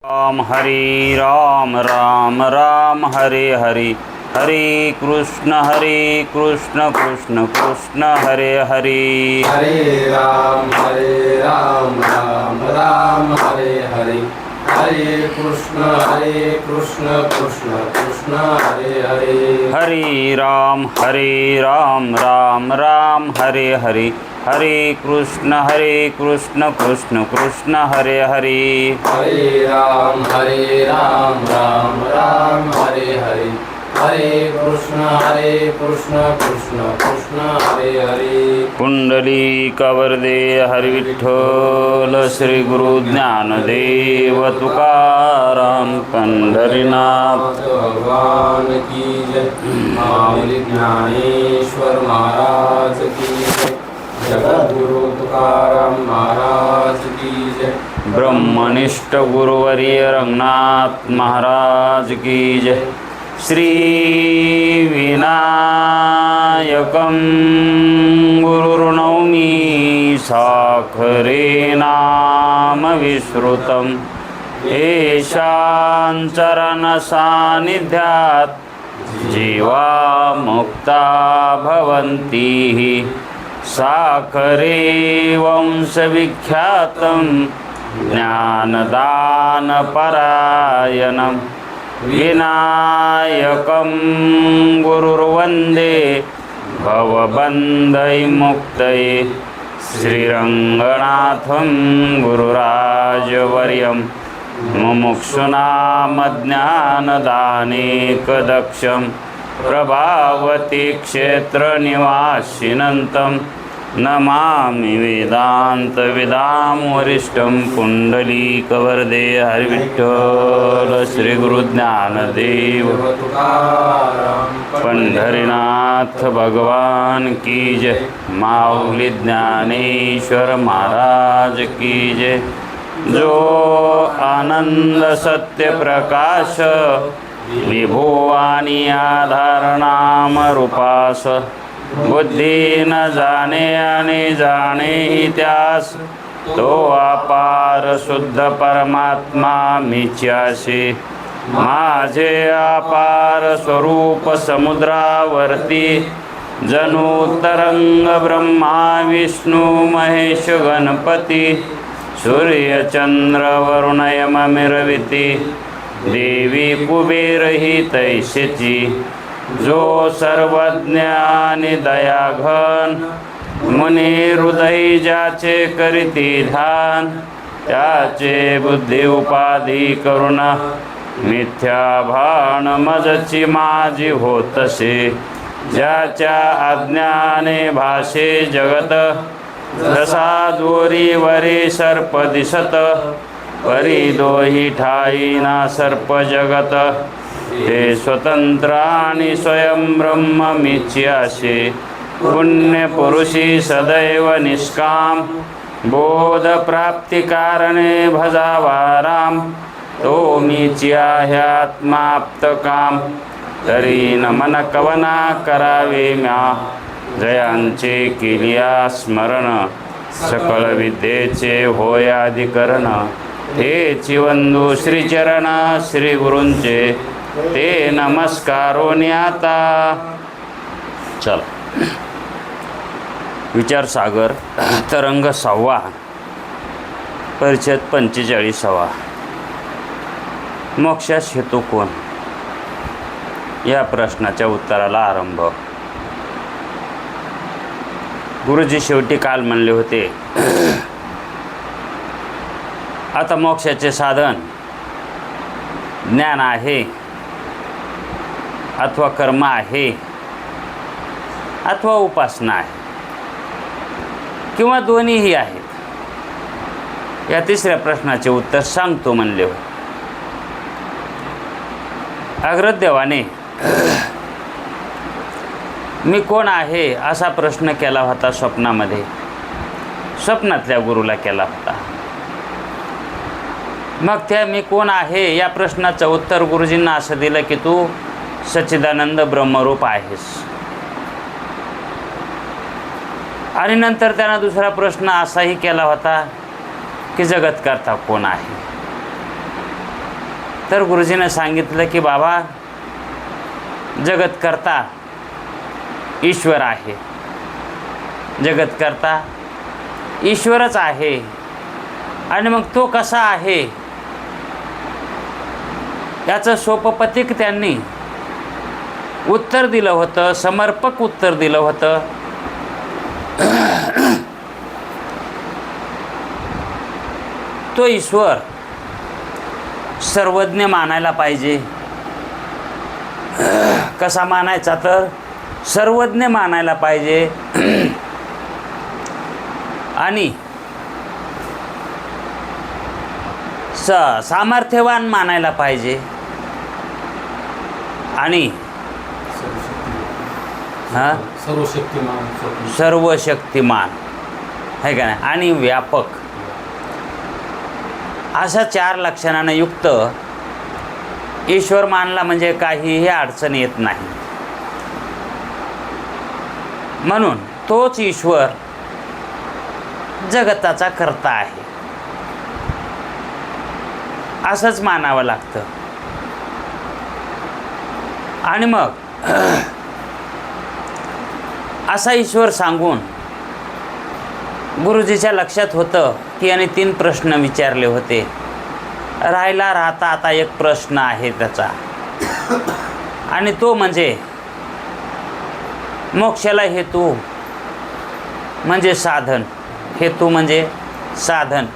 राम राम राम हरे हरे, हरे कृष्ण कृष्ण कृष्ण हरे हरे। हरे राम राम राम हरे हरे, हरे कृष्ण कृष्ण कृष्ण हरे हरे। हरे राम राम राम हरे हरे, हरे कृष्ण कृष्ण कृष्ण हरे हरे। हरे राम राम राम हरे हरे, हरे कृष्ण कृष्ण कृष्ण हरे हरे। पुंडलिक वरदे हरि विठ्ठल, श्री गुरु ज्ञानदेव तुकाराम पंढरीनाथ भगवान की जय। माऊली ज्ञानेश्वर महाराज की जय। जगद्गुरु तुकाराम महाराज की जय। ब्रह्मनिष्ठ गुरुवर्य रंगनाथ महाराज की जय। श्री विनायकं गुरुर्नौमि साखरे नाम विश्रुतं, येषां चरणसान्निध्यात् जीवा मुक्ता भवन्ति। साखरे वंशविख्यातं ज्ञानदानपरायणं, विनायकं गुरुर्वन्दे भवबन्धविमुक्तये। श्रीरङ्गनाथं गुरुराजवर्यं मुमुक्षूणामज्ञानदानेकदक्षं, प्रभावती क्षेत्रनिवासिनं नमामि वेदान्तविदां वरिष्ठं। पुण्डलीकवरदे हरिविठ्ठल, श्री गुरुज्ञानदेव पंढरीनाथ भगवान की जय। माऊली ज्ञानेश्वर महाराज की जय। जो आनंद सत्य प्रकाश, विभुवानी आधार नाम रूपास, बुद्धि न जाने आणि जाणे त्यास, तो अपार शुद्ध परमात्मा मीच्याशी। माझे अपार स्वरूप समुद्रावरती, जणू तरंग ब्रह्मा विष्णू महेश गणपती, सूर्य चंद्र वरुण यम मिरविती, देवी कुबेर ही तैसेची। जो सर्वज्ञ आणि दयाघन, मुनी हृदय ज्याचे करीती ध्यान, त्याचे बुद्धी उपाधी करुण, मिथ्या भान मजची माझी होतसे। ज्याच्या अज्ञाने भाषे जगत, जसा दोरीवरी सर्प दिसत, परी दोही ठाईना सर्प जगत। हे स्वतंत्र आणि स्वयं ब्रह्म मीच्याशे, पुण्य पुरुषी सदैव निष्काम, बोध प्राप्ती कारणे भजावा राम। तो मीची आहे आत्माप्त काम, तरी नमन कवना करावे म्या। जयांचे केलिया स्मरण, सकळ विद्येचे होय अधिकरण। ते चिवंदू श्रीचरण श्री गुरूंचे, ते नमस्कारोनी आता। चल, विचारसागर तरंग 6वा, परिच्छेद 45वा। मोक्षास हेतू कोण, या प्रश्नाच्या उत्तराला आरंभ। गुरुजी शेवटी काल म्हणले होते, आता मोक्षाचे साधन ज्ञान आहे अथवा कर्म आहे अथवा उपासना आहे किंवा दोन्हीही आहेत। या तिसऱ्या प्रश्नाचे उत्तर सांगतो म्हणले होते। अग्रदेवाने मी कोण आहे असा प्रश्न केला होता स्वप्नामध्ये, स्वप्नातल्या गुरुला केला होता। मग त्या मी कोण आहे या प्रश्नाचं उत्तर गुरुजींना असं दिलं की तू सच्चिदानंद ब्रह्मरूप आहेस। आणि नंतर त्यानं दुसरा प्रश्न असाही केला होता की जगतकर्ता कोण आहे। तर गुरुजीनं सांगितलं की बाबा, जगतकर्ता ईश्वर आहे, जगतकर्ता ईश्वरच आहे. आणि मग तो कसा आहे याचं सोपपथिक त्यांनी उत्तर दिलं होतं, समर्पक उत्तर दिलं होतं. तो ईश्वर सर्वज्ञ मानायला पाहिजे. कसा मानायचा? तर सर्वज्ञ मानायला पाहिजे. आणि सामर्थ्यवान मानायला पाहिजे. आणि सर्वशक्तिमान आहे का नाही, आणि व्यापक, अशा 4 लक्षणानं युक्त ईश्वर मानला म्हणजे काहीही अडचण येत नाही. म्हणून तोच ईश्वर जगताचा कर्ता आहे असंच मानावं लागतं. आणि मग असा ईश्वर सांगून गुरुजीच्या लक्षात होतं की याने 3 प्रश्न विचारले होते. राहता आता एक प्रश्न आहे त्याचा, आणि तो म्हणजे मोक्षाला हेतू म्हणजे साधन. हेतू म्हणजे साधन.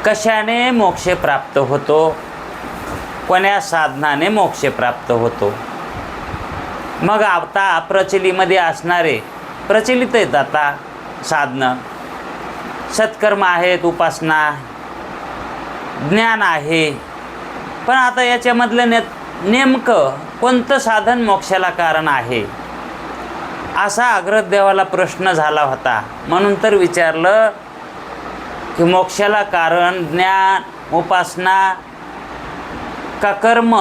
कशाने मोक्ष प्राप्त होतो, कोण्या साधनाने मोक्ष प्राप्त होतो. मग आता प्रचलीमध्ये असणारे, प्रचलित आहेत आता साधनं, सत्कर्म आहेत, उपासना, ज्ञान आहे. पण आता याच्यामधलं नेमकं कोणतं साधन मोक्षाला कारण आहे असा अग्रदेवाला प्रश्न झाला होता. म्हणून तर विचारलं की मोक्षाला कारण ज्ञान, उपासना का कर्म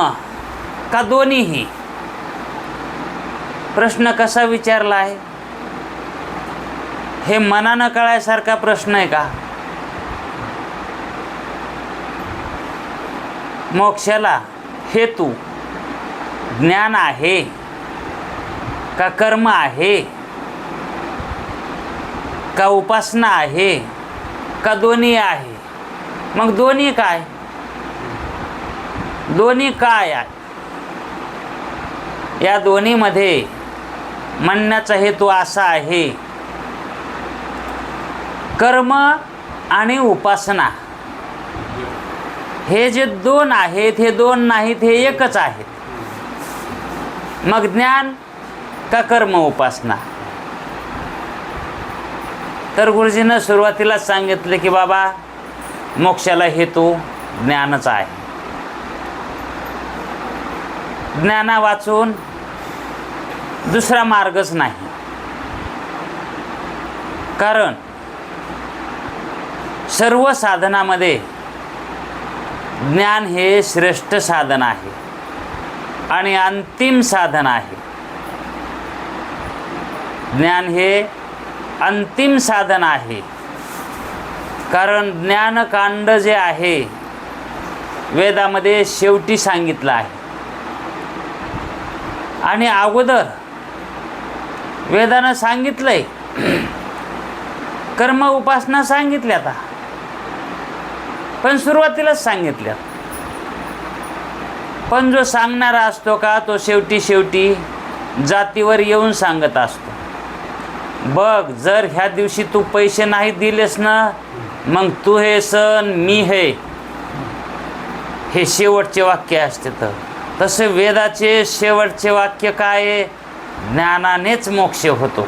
का दोन्हीही? प्रश्न कसा विचारला आहे? हे मनानं कळायसारखा प्रश्न आहे का? मोक्षाला हेतू ज्ञान आहे का कर्म आहे का उपासना आहे का दोन्ही आहे? मग दोन्ही काय? दोन्ही काय आहे? या दोन्हीमध्ये म्हणण्याचा हेतू असा आहे, कर्म आणि उपासना हे जे 2 आहेत हे 2 नाहीत, हे एकच आहेत. मग ज्ञान का कर्म उपासना? तर गुरुजीनं सुरुवातीलाच सांगितलं की बाबा, मोक्षाला हेतू ज्ञानच आहे. ज्ञाना वाचून दुसरा मार्गच नाही. कारण सर्व साधनामध्ये ज्ञान हे श्रेष्ठ साधन आहे आणि अंतिम साधन आहे. ज्ञान हे अंतिम साधन आहे. कारण ज्ञानकांड जे आहे वेदामध्ये शेवटी सांगितलं आहे. आणि अगोदर वेदानं सांगितलंय, कर्म उपासना सांगितल्या आता, पण सुरुवातीलाच सांगितल्या. पण जो सांगणारा असतो का, तो शेवटी जातीवर येऊन सांगत असतो. बघ, जर ह्या दिवशी तू पैसे नाही दिलेस ना, मग तू हे सण मी हे शेवटचे वाक्य असते. तर तसे वेदाचे शेवटचे वाक्य काय आहे? ज्ञानानेच मोक्ष होतो.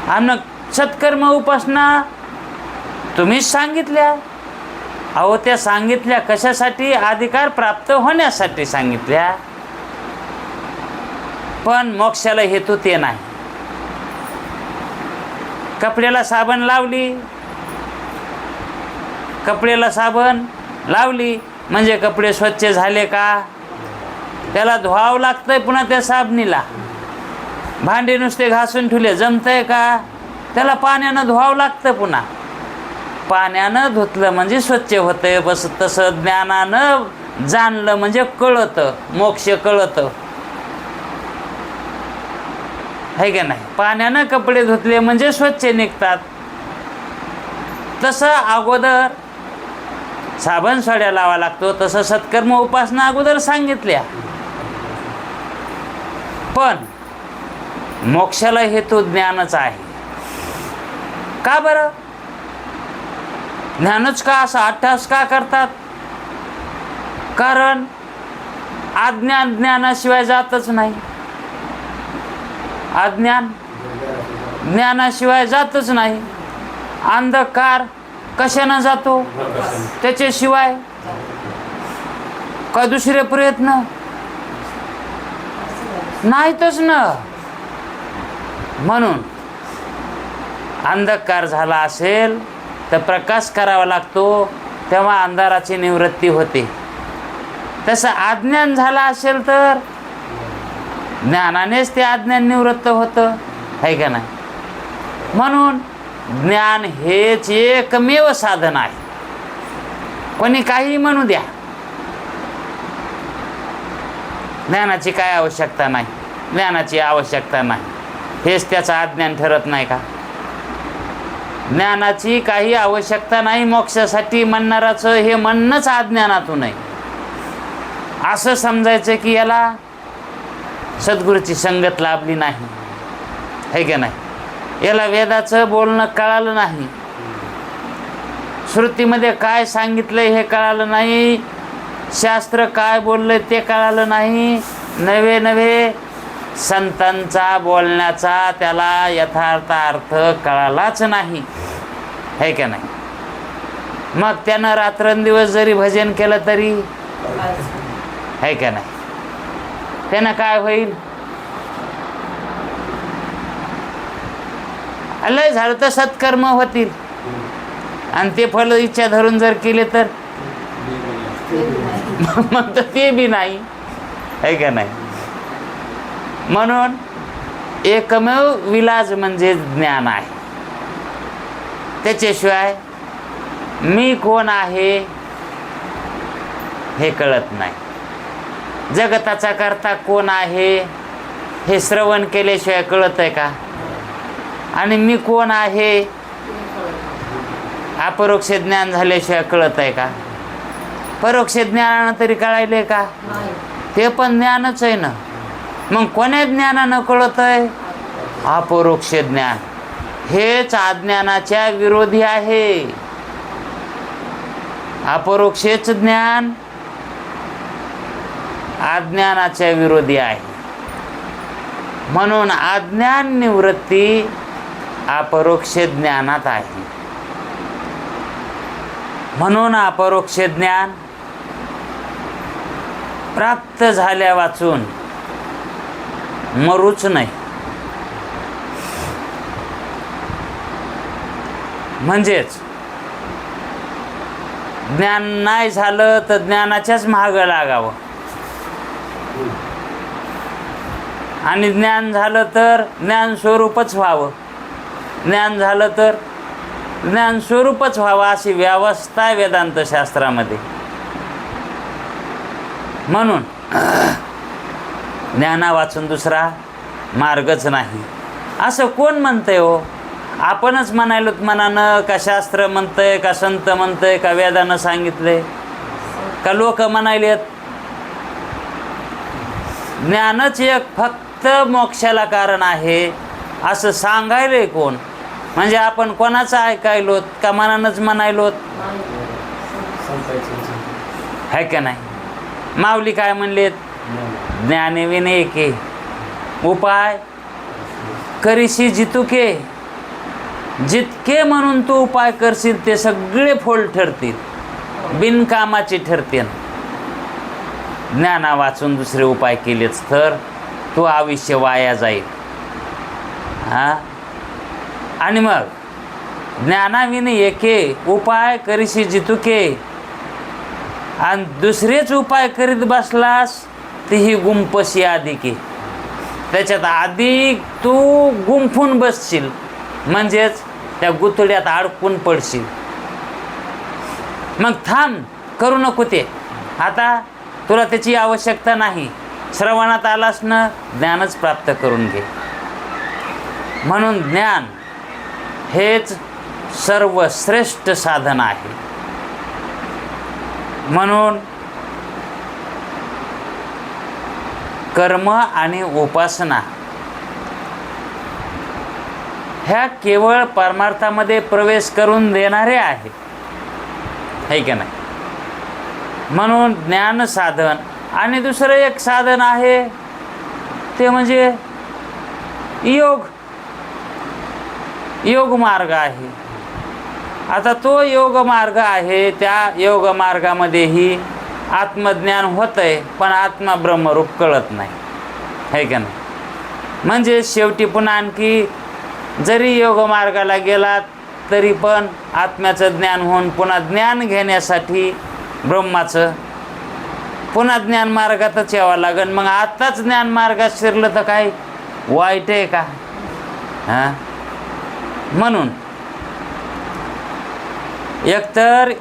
आणि सत्कर्म उपासना तुम्हीच सांगितल्या. अहो, त्या सांगितल्या कशासाठी? अधिकार प्राप्त होण्यासाठी सांगितल्या. पण मोक्षाला हेतू ते नाही. कपड्याला साबण लावली, कपड्याला साबण लावली म्हणजे कपडे स्वच्छ झाले का? त्याला धुवावं लागतंय पुन्हा त्या साबणीला. भांडे नुसते घासून ठेवले जमतंय का? त्याला पाण्यानं धुवावं लागतं पुन्हा. पाण्यानं धुतलं म्हणजे स्वच्छ होतंय, बस तसं ज्ञानानं जाणलं म्हणजे कळतं, मोक्ष कळतं, है का नाही. पाण्यानं कपडे धुतले म्हणजे स्वच्छ निघतात. तसं अगोदर साबण सोड्या लावा लागतो, तसं सत्कर्म उपासना अगोदर सांगितल्या. पण मोक्षाला हेतू ज्ञानच आहे. का बरं? ज्ञानच का असं अट्टहास का करतात? कारण अज्ञान ज्ञानाशिवाय जातच नाही. अज्ञान ज्ञानाशिवाय जातच नाही. अंधकार कशानं जातो? त्याच्याशिवाय का दुसरे प्रयत्न नाहीतच ना. म्हणून अंधकार झाला असेल तर प्रकाश करावा लागतो, तेव्हा अंधाराची निवृत्ती होते. तसं अज्ञान झाला असेल तर ज्ञानानेच ते अज्ञान निवृत्त होतं, है का नाही. म्हणून ज्ञान हेच एकमेव साधन आहे. कोणी काही म्हणू द्या, ज्ञानाची काय आवश्यकता नाही, ज्ञानाची आवश्यकता नाही, हेच त्याचं अज्ञान ठरत नाही का. ज्ञानाची काही आवश्यकता नाही मोक्षासाठी म्हणणाराचं हे म्हणणंच अज्ञानातून आहे. असं समजायचं की याला सद्गुरूची संगत लाभली नाही, है का नाही, याला वेदाचं बोलणं कळालं नाही, श्रुतीमध्ये काय सांगितलंय हे कळालं नाही, शास्त्र काय बोललंय ते कळालं नाही, नवे नवे संतांचा बोलण्याचा त्याला यथार्थ अर्थ कळालाच नाही, है का नाही. मग त्यानं रात्रंदिवस जरी भजन केलं तरी, है का नाही, त्यानं काय होईल? लय झालं तर सत्कर्म होतील, आणि ते फल इच्छा धरून जर केले तर मग तर ते बी नाही, है का नाही. म्हणून एकमेव विलाज म्हणजे ज्ञान आहे. त्याच्याशिवाय मी कोण आहे हे कळत नाही. जगताचा करता कोण आहे हे श्रवण केल्याशिवाय कळत आहे का? आणि मी कोण आहे अपरोक्ष ज्ञान झाल्याशिवाय कळत आहे का? परोक्ष ज्ञानानं तरी कळायले का? ते पण ज्ञानच आहे ना. मग कोण्या ज्ञानानं कळत आहे? अपरोक्ष ज्ञान हेच अज्ञानाच्या विरोधी आहे. अपरोक्षच ज्ञान अज्ञानाच्या विरोधी आहे. म्हणून अज्ञान निवृत्ती अपरोक्ष ज्ञानात आहे. म्हणून अपरोक्ष ज्ञान प्राप्त झाल्या वाचून मरूच नाही. म्हणजेच ज्ञान नाही झालं तर ज्ञानाच्याच मागं लागावं, आणि ज्ञान झालं तर ज्ञान स्वरूपच व्हावं, ज्ञान झालं तर ज्ञान स्वरूपच व्हावं, अशी व्यवस्था आहे वेदांत शास्त्रामध्ये. म्हणून ज्ञाना वाचून दुसरा मार्गच नाही असं कोण म्हणतंय हो? आपणच म्हणायलोत मनानं, का शास्त्र म्हणतंय, का संत म्हणतंय, का वेदानं सांगितलंय, का लोक म्हणायलेत? ज्ञानच एक फक्त मोक्षाला कारण आहे असं सांगायलंय कोण? म्हणजे आपण कोणाचं ऐकायलोत का मनानंच म्हणायलोत? है का नाही. माऊली काय म्हणलेत? ज्ञाने विनेके उपाय करीशी जितुके. जितके म्हणून तू उपाय करशील ते सगळे फोल ठरतील, बिनकामाचे ठरतील. ज्ञाना वाचून दुसरे उपाय केलेच तर तू आयुष्य वाया जाईल. आणि मग ज्ञानाविने एके उपाय करीशी जितुके, आणि दुसरेच उपाय करीत बसलास तीही गुंपशी अधिके. त्याच्यात अधिक तू गुंफून बसशील, म्हणजेच त्या गुतड्यात अडकून पडशील. मग थांब, करू नको ते. आता तुला त्याची आवश्यकता नाही. श्रवणात आलास ना, ज्ञानच प्राप्त करून घे. म्हणून ज्ञान हेच सर्वश्रेष्ठ साधन आहे. म्हणून कर्म आणि उपासना ह्या केवळ परमार्थामध्ये प्रवेश करून देणारे आहेत, है का नाही. म्हणून ज्ञान साधन. आणि दुसरं एक साधन आहे ते म्हणजे योग मार्ग आहे. आता तो योग मार्ग आहे, त्या योग मार्गामध्येही आत्मज्ञान होतंय, पण आत्मा ब्रह्मरूप कळत नाही, है का नाही. म्हणजे शेवटी पुन्हा आणखी जरी योग मार्गाला गेलात तरी पण आत्म्याचं ज्ञान होऊन पुन्हा ज्ञान घेण्यासाठी ब्रह्माचं पुन्हा ज्ञान मार्गातच यावं लागेल. मग आत्ताच ज्ञान मार्गात शिरलं तर काय वाईट आहे का? हां, म्हणून एकतर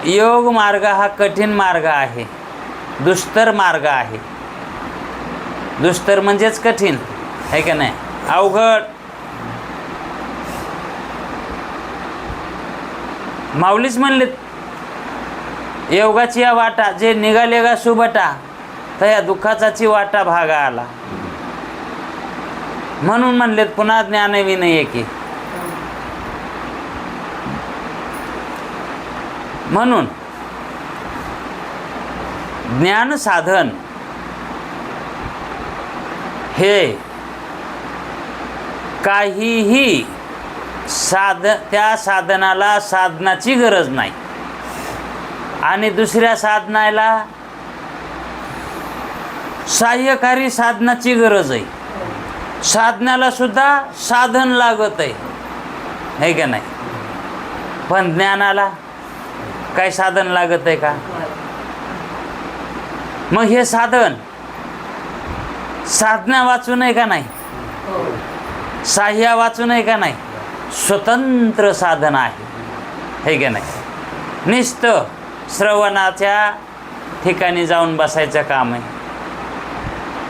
योग मार्ग हा कठीण मार्ग आहे, दुष्तर मार्ग आहे. दुष्तर म्हणजेच कठीण, आहे का नाही, अवघड. माऊलीच म्हणले योगाची या वाटा जे निघाले गा सुबटा, तर या दुःखाचाची वाटा भागा आला. म्हणून म्हणलेत पुन्हा ज्ञान विनय की. म्हणून ज्ञान साधन हे काहीही त्या साधनाला साधनाची गरज नाही आणि दुसऱ्या साधनाला सहाय्यकारी साधनाची गरज आहे. साधनाला सुद्धा साधन लागत आहे का नाही. पण ज्ञानाला काय साधन लागत आहे का? मग हे साधन साधना वाचून आहे का नाही, साह्य वाचून आहे का नाही, स्वतंत्र साधन आहे का नाही. नुसतं श्रवणाच्या ठिकाणी जाऊन बसायचं काम आहे.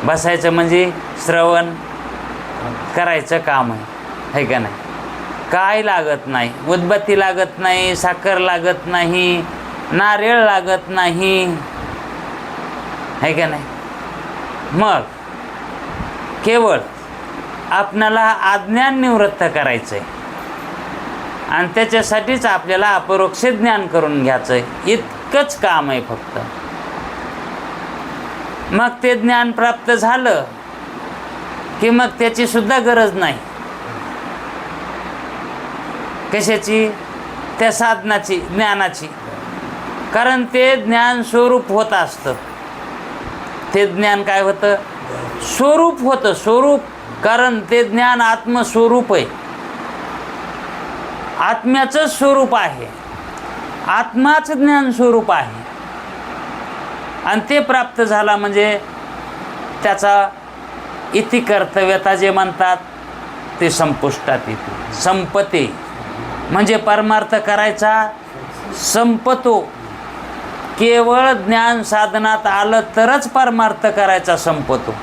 बसायचं म्हणजे श्रवण करायचं काम आहे का नाही. काय लागत नाही, उदबत्ती लागत नाही, साखर लागत नाही, नारळ लागत नाही, है का नाही. मग केवळ आपणाला अज्ञान निवृत्त करायचं आहे आणि त्याच्यासाठीच आपल्याला अपरोक्ष ज्ञान करून घ्यायचं आहे, इतकंच काम आहे फक्त. मग ते ज्ञान प्राप्त झालं की मग त्याची सुद्धा गरज नाही. कशाची? त्या साधनाची, ज्ञानाची. कारण ते ज्ञान स्वरूप होत असतं. ते ज्ञान काय होतं? स्वरूप होतं, स्वरूप. कारण ते ज्ञान आत्मस्वरूप आहे, आत्म्याचं स्वरूप आहे, आत्माच ज्ञान स्वरूप आहे. आणि ते प्राप्त झाला म्हणजे त्याचा इति कर्तव्यता जे म्हणतात ते संपुष्टात येते, संपते. म्हणजे परमार्थ करायचा संपतो. केवळ ज्ञान साधनात आलं तरच परमार्थ करायचा संपतो.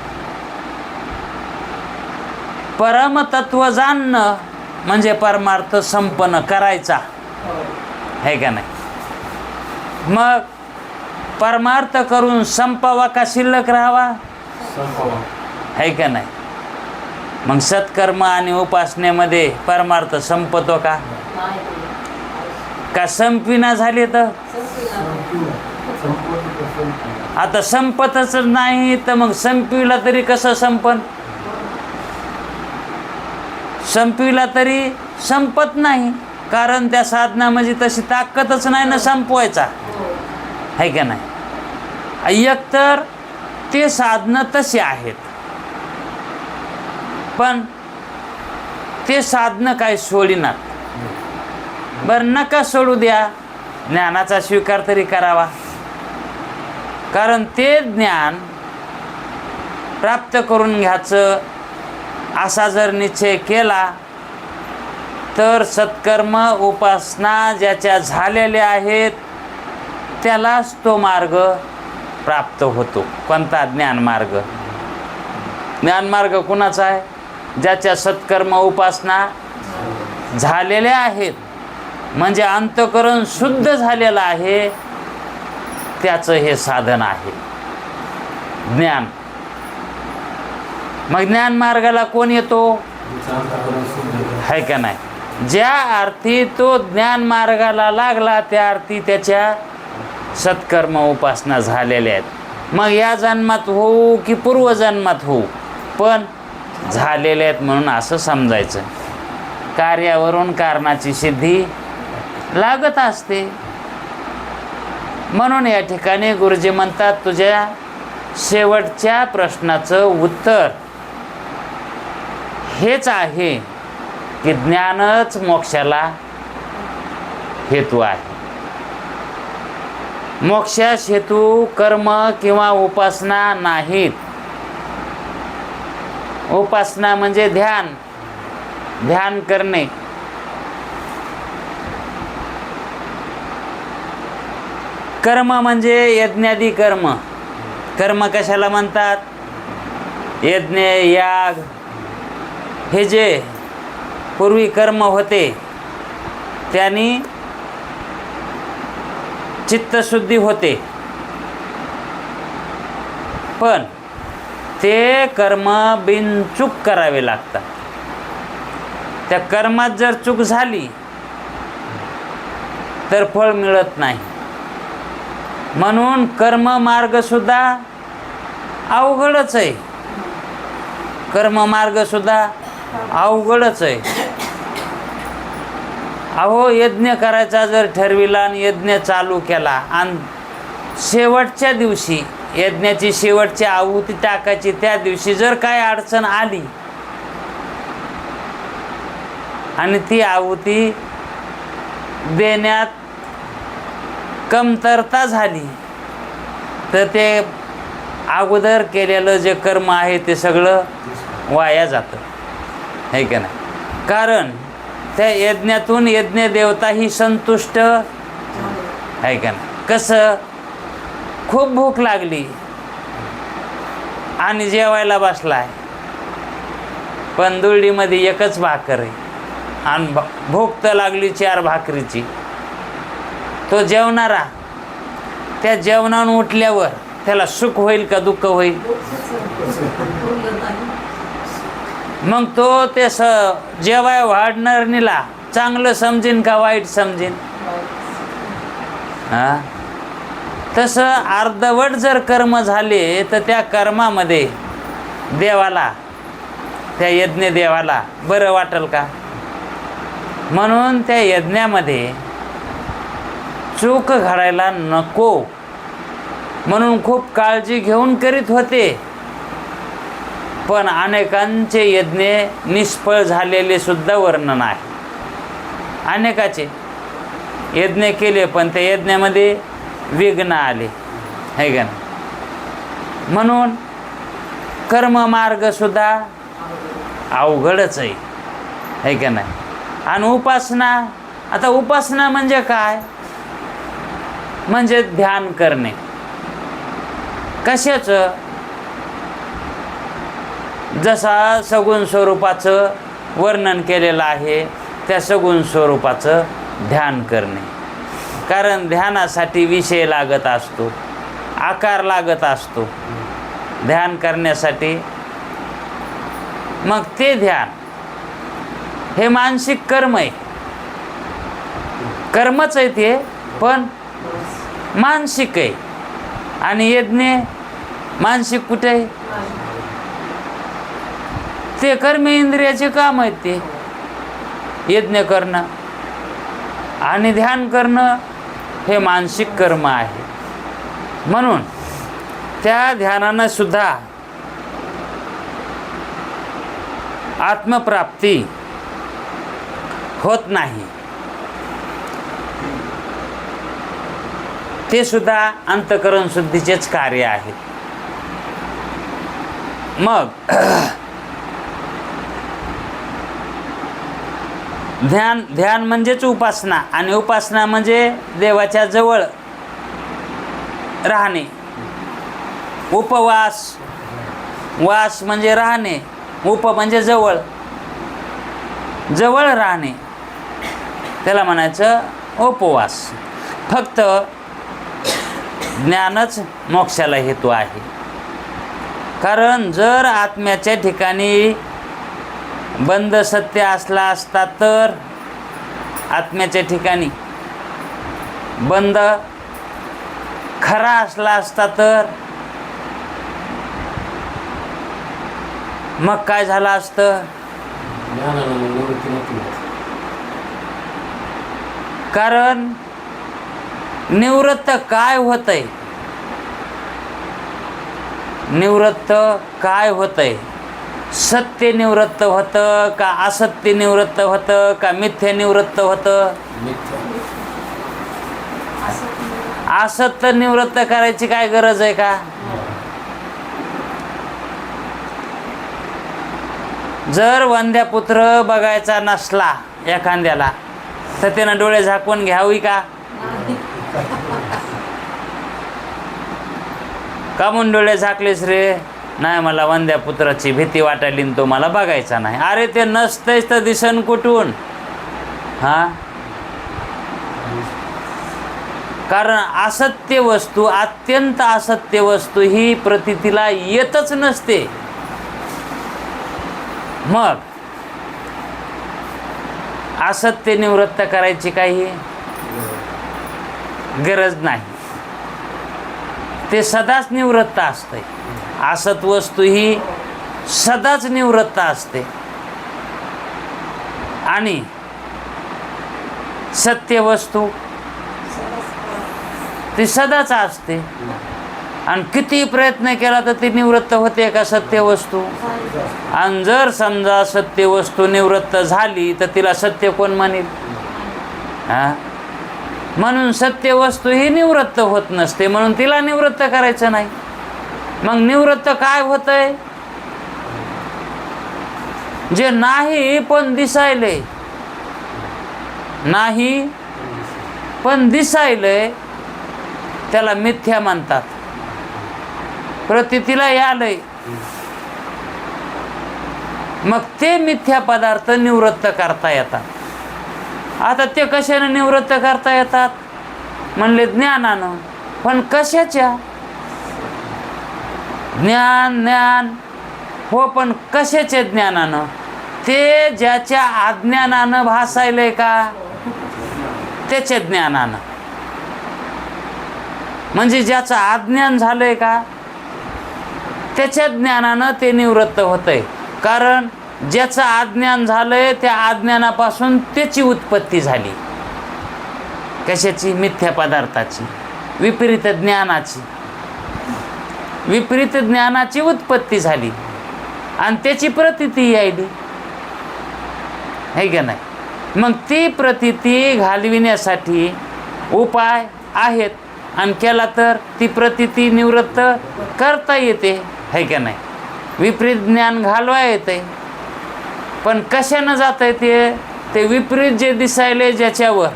परमतत्व जाणणं म्हणजे परमार्थ संपन्न करायचा, है का नाही. मग परमार्थ करून संपावा का शिल्लक राहावा, है का नाही. मग सत्कर्म आणि उपासनेमध्ये परमार्थ संपतो का? का संपिना झाले तर? आता संपतच नाही तर मग संपविला तरी कसं संपन? संपविला तरी संपत नाही, कारण त्या साधना म्हणजे तशी ताकदच नाही ना संपवायचा, है का नाही. एकतर ते साधनं तसे आहेत, पण ते साधनं काय सोडिनात. बरं, नका सोडू द्या, ज्ञानाचा स्वीकार तरी करावा. कारण ते ज्ञान प्राप्त करून घ्यायचं असा जर निश्चय केला तर सत्कर्म उपासना ज्याच्या झालेल्या आहेत त्यालाच तो मार्ग प्राप्त होतो. कोणता? ज्ञानमार्ग. ज्ञानमार्ग कुणाचा आहे? ज्याच्या सत्कर्म उपासना झालेल्या आहेत, म्हणजे अंतःकरण शुद्ध झालेलं आहे, त्याचं हे साधन आहे ज्ञान. मग ज्ञान मार्गाला कोण येतो? आहे का नाही? ज्या अर्थी तो ज्ञान मार्गाला लागला त्या अर्थी त्याच्या सत्कर्म उपासना झालेल्या आहेत. मग या जन्मात होऊ की पूर्वजन्मात होऊ, पण झालेले आहेत म्हणून असं समजायचं. कार्यावरून कारणाची सिद्धी लागत असते. म्हणून या ठिकाणी गुरुजी म्हणतात, तुझ्या शेवटच्या प्रश्नाचं उत्तर हेच आहे की ज्ञानच मोक्षाला हेतू आहे. मोक्षास हेतू कर्म किंवा उपासना नाहीत. उपासना म्हणजे ध्यान, ध्यान करणे. कर्म म्हणजे यज्ञादी कर्म. कर्म कशाला म्हणतात? यज्ञ, याग, हे जे पूर्वी कर्म होते त्यांनी चित्तशुद्धी होते, पण ते कर्म बिनचूक करावे लागतात. त्या कर्मात जर चूक झाली तर फळ मिळत नाही. म्हणून कर्म मार्ग सुद्धा अवघडच आहे. कर्म मार्ग सुद्धा अवघडच आहे. अहो, यज्ञ करायचा जर ठरविला आणि यज्ञ चालू केला आणि शेवटच्या दिवशी यज्ञाची शेवटची आहुती टाकायची, त्या दिवशी जर काय अडचण आली आणि ती आहुती देण्यात कमतरता झाली तर ते अगोदर केलेलं जे कर्म आहे ते सगळं वाया जातं, है का नाही? कारण त्या यज्ञातून यज्ञ देवता ही संतुष्ट आहे का नाही? कसं? खूप भूक लागली आणि जेवायला बसलाय, पण दुरडीमध्ये एकच भाकर आहे आणि भूक तर लागली 4 भाकरीची. तो जेवणारा त्या जेवणानं उठल्यावर त्याला सुख होईल का दुःख होईल? मग तो ते जेवाय वाढणारणीला चांगलं समजेन का वाईट समजेन? हां, तसं अर्धवट जर कर्म झाले तर त्या कर्मामध्ये देवाला, त्या यज्ञ देवाला बरं वाटेल का? म्हणून त्या यज्ञामध्ये चूक घडायला नको म्हणून खूप काळजी घेऊन करीत होते. पण अनेकांचे यज्ञ निष्फळ झालेले सुद्धा वर्णन आहे. अनेकाचे यज्ञ केले पण त्या यज्ञामध्ये विघ्न आले, है का नाही? म्हणून कर्ममार्ग सुद्धा अवघडच आहे, है का नाही? आणि उपासना, आता उपासना म्हणजे काय? म्हणजे ध्यान करणे. कशाचं? जसा सगुण स्वरूपाचं वर्णन केलेलं आहे त्या सगुण स्वरूपाचं ध्यान करणे. कारण ध्यानासाठी विषय लागत असतो, आकार लागत असतो ध्यान करण्यासाठी. मग ते ध्यान हे मानसिक कर्म आहे. कर्मच आहे ते, पण मानसिक आहे. आणि यज्ञ मानसिक कुठे आहे? ते कर्मेंद्रियाचे काम आहेत ते यज्ञ करणं. आणि ध्यान करणं हे मानसिक कर्म आहे. म्हणून त्या ध्यानानं सुद्धा आत्मप्राप्ती होत नाही. ते सुद्धा अंतःकरण शुद्धीचेच कार्य आहे. मग ध्यान म्हणजेच उपासना, आणि उपासना म्हणजे देवाच्या जवळ राहणे. उपवास, वास म्हणजे राहणे, उप म्हणजे जवळ, जवळ राहणे, त्याला म्हणायचं उपवास. फक्त ज्ञानच मोक्षाला हेतू आहे. कारण जर आत्म्याच्या ठिकाणी बंद सत्य असला असता तर, आत्म्याच्या ठिकाणी बंद खरा असला असता तर मग काय झालं असतं? कारण निवृत्त काय होतंय, निवृत्त काय होतंय? सत्य निवृत्त होतं का असत्य निवृत्त होतं का मिथ्या निवृत्त होतं? असत्य निवृत्त करायची काय गरज आहे का? जर वंद्यापुत्र बघायचा नसला एखाद्याला तर त्यानं डोळे झाकून घ्यावी का? का म्हणून डोळे झाकलेस रे? नाही, मला वंद्यापुत्राची भीती वाटायली तो मला बघायचा नाही. अरे ते नसतंच तर दिसन कुठून? हा, कारण असत्य वस्तू, अत्यंत असत्य वस्तू ही प्रतीतीला येतच नसते. मग असत्य निवृत्त करायची काही गरज नाही, ते सदाच निवृत्त असते. असत वस्तू ही सदाच निवृत्त असते आणि सत्य वस्तू ती सदाच असते. आणि किती प्रयत्न केला तर ती निवृत्त होते का सत्य वस्तू? आणि जर समजा सत्य वस्तू निवृत्त झाली तर तिला सत्य कोण म्हणेल? हा, म्हणून सत्य वस्तू ही निवृत्त होत नसते, म्हणून तिला निवृत्त करायचं नाही. मग निवृत्त काय होतंय? जे नाही पण दिसायले, नाही पण दिसायले त्याला मिथ्या म्हणतात. प्रतीतीला यालय, मग ते मिथ्या पदार्थ निवृत्त करता येतात. आता ते कशाने निवृत्त करता येतात? म्हणले ज्ञानानं. पण कशाच्या? ज्ञान, ज्ञान हो, पण कशाचे ज्ञानानं? ते ज्याच्या अज्ञानानं भासायलंय का त्याच्या ज्ञानानं. म्हणजे ज्याचं अज्ञान झालंय का त्याच्या ज्ञानानं ते निवृत्त होतंय. कारण ज्याचं अज्ञान झालंय त्या अज्ञानापासून त्याची उत्पत्ती झाली. कशाची? मिथ्या पदार्थाची, विपरीत ज्ञानाची. विपरीत ज्ञानाची उत्पत्ती झाली आणि त्याची प्रतीती यायली, है का नाही? मग ती प्रतीती घालविण्यासाठी उपाय आहेत आणि केला तर ती प्रतीती निवृत्त करता येते, है का नाही? विपरीत ज्ञान घालवा येते. पण कशानं जात आहे ते विपरीत जे दिसायले ज्याच्यावर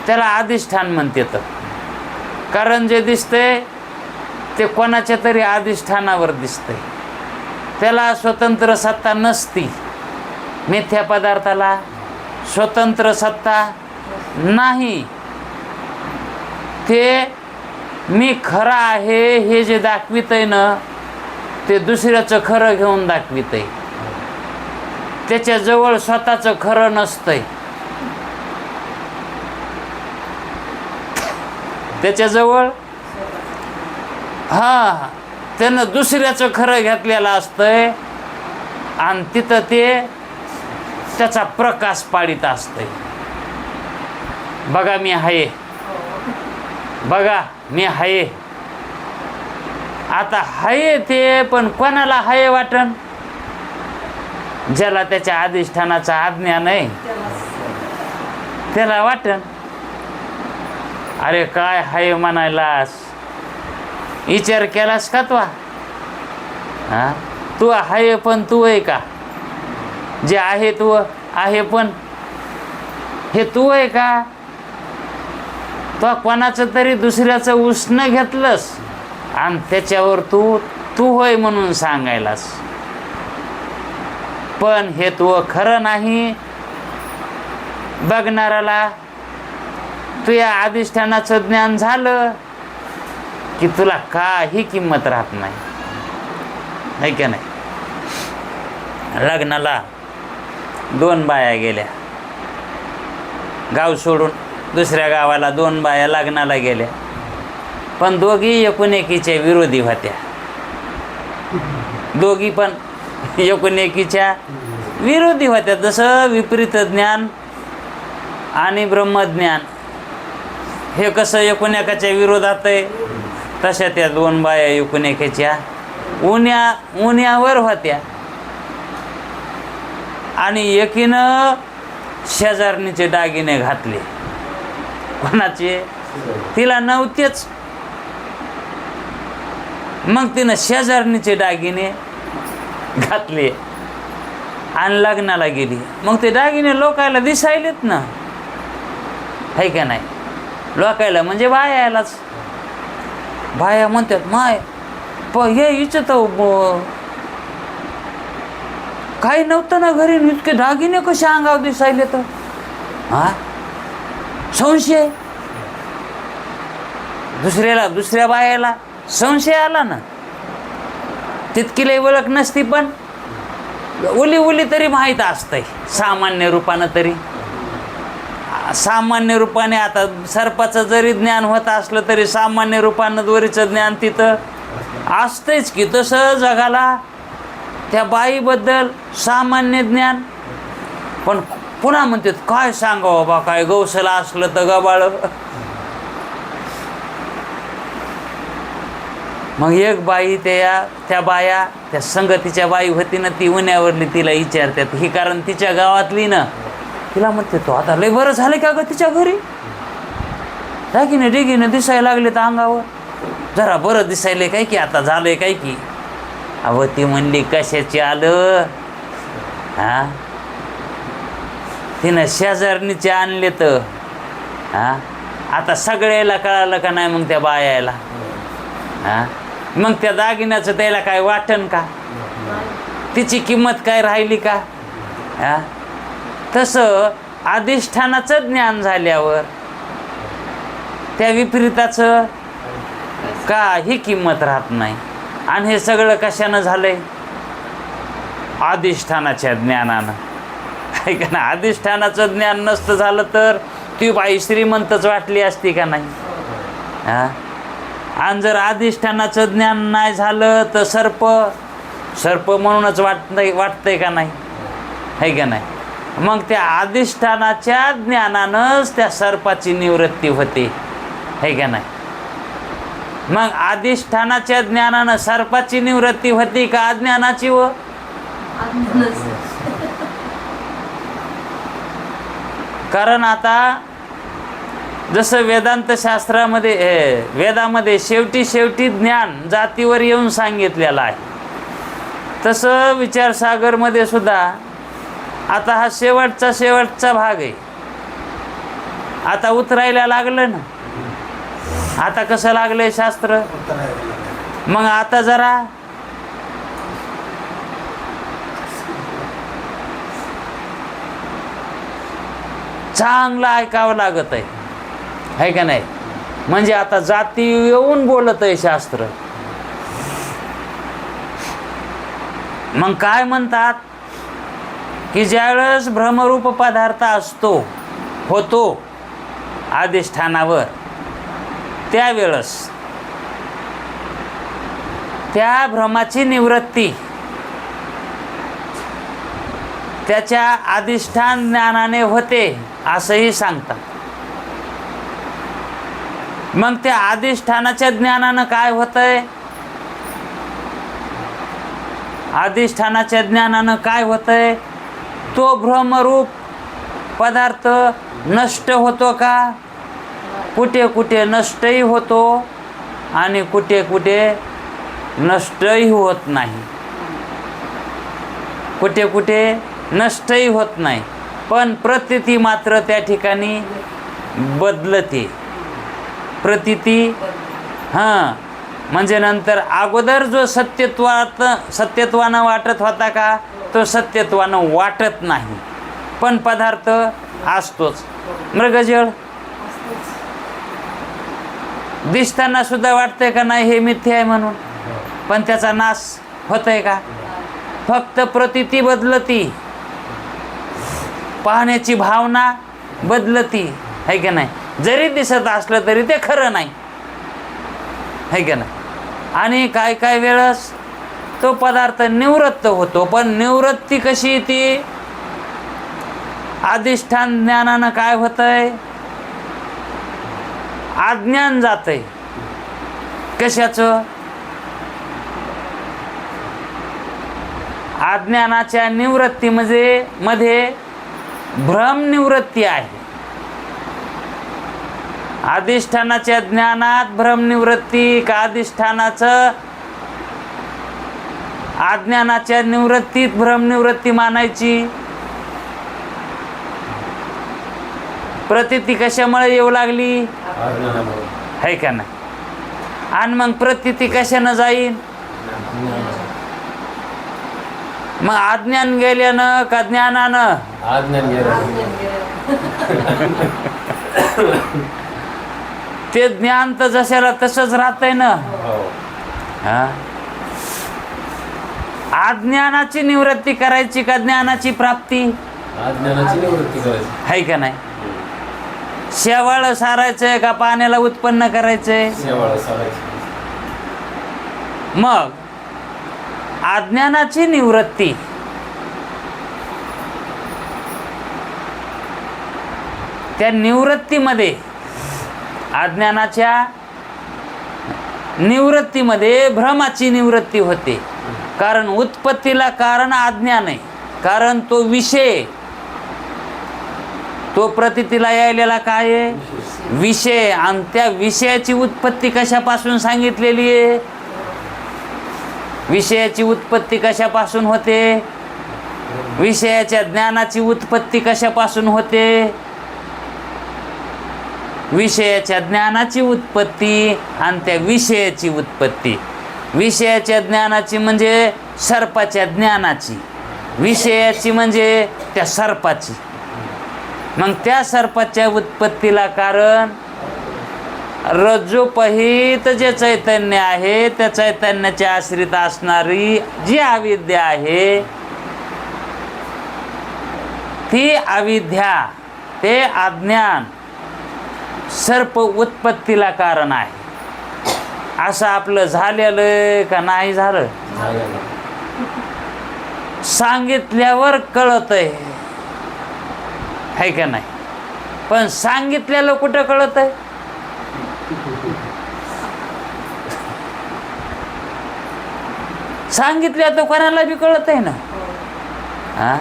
त्याला अधिष्ठान म्हणते. तर कारण जे दिसतंय ते कोणाच्या तरी अधिष्ठानावर दिसतंय, त्याला स्वतंत्र सत्ता नसती. मिथ्या पदार्थाला स्वतंत्र सत्ता नाही. ते मी खरं आहे हे जे दाखवितंय ना ते दुसऱ्याचं खरं घेऊन दाखवितंय. त्याच्याजवळ स्वतःचं खरं नसतंय. त्याच्याजवळ हा त्यानं दुसऱ्याचं खरं घेतलेलं असतंय आणि तिथं ते त्याचा प्रकाश पाडित असतंय. बघा मी आहे, बघा मी आहे. आता हाय ते पण कोणाला हाय वाटण? ज्याला त्याच्या अधिष्ठानाचा अज्ञान आहे त्याला वाटण. अरे काय हाय म्हणायलास? विचार केलास का तू? हा, तू आहे पण तू आहे का? जे आहे तू आहे पण हे तू आहे का? तो कोणाचं तरी दुसऱ्याचं उसणं घेतलंस आणि त्याच्यावर तू होय म्हणून सांगायलास. पण हे तू खरं नाही. बघणाराला तुझ्या अधिष्ठानाचं ज्ञान झालं की तुला काही किंमत राहत नाही का नाही. लग्नाला 2 बाया गेल्या, गाव सोडून दुसऱ्या गावाला 2 बाया लग्नाला गेल्या, पण दोघी एकुणएकीच्या विरोधी होत्या. दोघी पण एकुणएकीच्या विरोधी होत्या. जसं विपरीत ज्ञान आणि ब्रह्मज्ञान हे कसं एकुणएकाच्या विरोधात आहे, तशा त्या 2 बाया एकुणएकाच्या उन्यावर होत्या. आणि एकीनं शेजारणीचे दागिने घातले. कोणाचे? तिला नव्हतेच. मग तिनं शेजारणीचे दागिने घातले आणि लग्नाला गेली. मग ते दागिने लोकायला दिसायलेत ना, है का नाही. लोकायला म्हणजे बायालाच. बाया म्हणतात माय हे हिचं तर काही नव्हतं ना घरी, इतके दागिने कसे अंगावर दिसायले तर. संशय. दुसऱ्या बायाला संशय आला ना. तितकी लई ओळख नसती पण उली तरी माहीत असतंय सामान्य रूपानं. तरी सामान्य रूपाने आता सर्पाचं जरी ज्ञान होत असलं तरी सामान्य रूपानं दोरीचं ज्ञान तिथं असतंच की. तसं जगाला त्या बाईबद्दल सामान्य ज्ञान. पण पुन्हा म्हणतात काय सांगावं बा, काय गवसला असलं तर गबाळ. मग एक बाई त्या बाया त्या संगतीच्या बाई होती ना, ती उन्यावरली तिला विचारतात ही, कारण तिच्या गावातली ना. तिला म्हणते तो आता लय बरं झालं का ग तिच्या घरी, दागिने डिगिने दिसायला लागले तर अंगावर, जरा बरं दिसायले काय की आता झालंय काय की. अहो ती म्हणली कशाची आलं. तिनं शेजारणीचे आणले तर आता सगळ्याला कळालं का नाही. मग त्या बायाला मग त्या दागिन्याचं त्याला काय वाटन का, तिची किंमत काय राहिली का. तसं अधिष्ठानाचं ज्ञान झाल्यावर त्या विपरीताचं काही किंमत राहत नाही. आणि हे सगळं कशानं झालंय? अधिष्ठानाच्या ज्ञानानं. आहे का ना. अधिष्ठानाचं ज्ञान नसतं झालं तर ती बाई श्रीमंतच वाटली असती का नाही. आणि जर अधिष्ठानाचं ज्ञान नाही झालं तर सर्प म्हणूनच वाटतंय का नाही, आहे का नाही. मग त्या अधिष्ठानाच्या ज्ञानानंच त्या सर्पाची निवृत्ती होते, आहे का नाही. मग अधिष्ठानाच्या ज्ञानानं सर्पाची निवृत्ती होती का अज्ञानाची? व कारण आता जसं वेदांत शास्त्रामध्ये वेदामध्ये शेवटी ज्ञान जातीवर येऊन सांगितलेलं आहे, तसं विचारसागरमध्ये सुद्धा आता हा शेवटचा भाग आहे. आता उतरायला लागलं ना. आता कसं लागलंय शास्त्र. मग आता जरा चांगलं ऐकावं लागत आहे का नाही. म्हणजे आता जाती येऊन बोलत आहे शास्त्र. मग काय म्हणतात की ज्यावेळेस भ्रमरूप पदार्थ होतो अधिष्ठानावर, त्यावेळेस त्या भ्रमाची निवृत्ती त्याच्या अधिष्ठान ज्ञानाने होते असंही सांगतात. मग त्या अधिष्ठानाच्या ज्ञानानं काय होतंय? अधिष्ठानाच्या ज्ञानानं काय होतंय? तो भ्रमरूप पदार्थ नष्ट होतो का? कुठे कुठे नष्टही होतो आणि कुठे कुठे नष्टही होत नाही. कुठे कुठे नष्टही होत नाही, पण प्रतीती मात्र त्या ठिकाणी बदलते. प्रतीती हां म्हणजे नंतर अगोदर जो सत्यत्वानं वाटत होता का तो सत्यत्वानं वाटत नाही, पण पदार्थ असतोच. मृगजळ दिसताना सुद्धा वाटतंय का नाही हे मिथ्या आहे म्हणून, पण त्याचा नाश होतंय का? फक्त प्रतीती बदलती, पाहण्याची भावना बदलती, है का नाही? जरी दिसत असलं तरी ते खरं नाही, है का नाही? आणि काय काय वेळेस तो पदार्थ निवृत्त होतो, पण निवृत्ती कशी ती अधिष्ठान ज्ञानानं काय होतंय? अज्ञान जातंय. कशाचं? अज्ञानाच्या निवृत्तीमध्ये मध्ये भ्रम निवृत्ती आहे. अधिष्ठानाच्या ज्ञानात भ्रम निवृत्ती का अधिष्ठानाचं अज्ञानाच्या निवृत्तीत भ्रम निवृत्ती मानायची? प्रतीती कशामुळे येऊ लागली? है का नाही? आणि मग प्रतीती कशानं जाईल? मग अज्ञान गेल्यानं का ज्ञानानं? अज्ञान गेलं. ते ज्ञान तर जशाला तसंच राहतंय ना. हा, अज्ञानाची निवृत्ती करायची का ज्ञानाची प्राप्ती? अज्ञानाची निवृत्ती करायची. है का नाही? शेवाळ सारायचंय का पाण्याला उत्पन्न करायचंय? शेवाळ सारायची. मग अज्ञानाची निवृत्ती त्या निवृत्तीमध्ये अज्ञानाच्या निवृत्तीमध्ये भ्रमाची निवृत्ती होते. कारण उत्पत्तीला कारण अज्ञान आहे, कारण तो विषय, तो प्रतीतीला यायलेला काय आहे? विषय. आणि त्या विषयाची उत्पत्ती कशापासून सांगितलेली आहे? विषयाची उत्पत्ती कशापासून होते? विषयाच्या ज्ञानाची उत्पत्ती कशापासून होते? विषयाच्या ज्ञानाची उत्पत्ती आणि त्या विषयाची उत्पत्ती. विषयाच्या ज्ञानाची म्हणजे सर्पाच्या ज्ञानाची, विषयाची म्हणजे त्या सर्पाची. मग त्या सर्पाच्या उत्पत्तीला कारण रज्जुपहित जे चैतन्य आहे त्या चैतन्याच्या आश्रित असणारी जी अविद्या आहे ती अविद्या, ते अज्ञान सर्प उत्पत्तीला कारण आहे. असं आपलं झालेलं का नाही झालं? सांगितल्यावर कळतंय, है का नाही? पण सांगितलेलं कुठं कळतंय? सांगितल्या तर कोणाला बी कळत आहे ना. हा,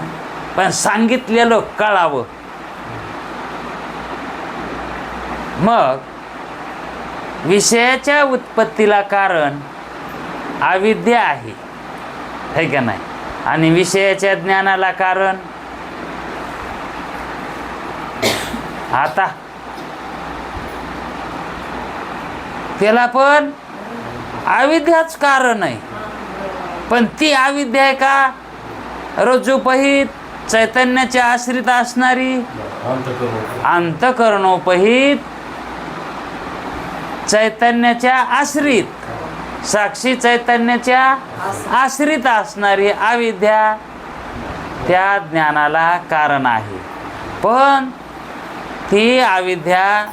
पण सांगितलेलं कळावं. मग विषयाच्या उत्पत्तीला कारण अविद्या आहे, है का नाही? आणि विषयाच्या ज्ञानाला कारण आता त्याला पण अविद्याच कारण आहे. पण ती अविद्या आहे का? रज्जुपहित चैतन्याच्या आश्रित असणारी, अंतःकरणोपहित चैतन्याच्या आश्रित, साक्षी चैतन्याच्या आश्रित असणारी अविद्या त्या ज्ञानाला कारण आहे. पण ती अविद्या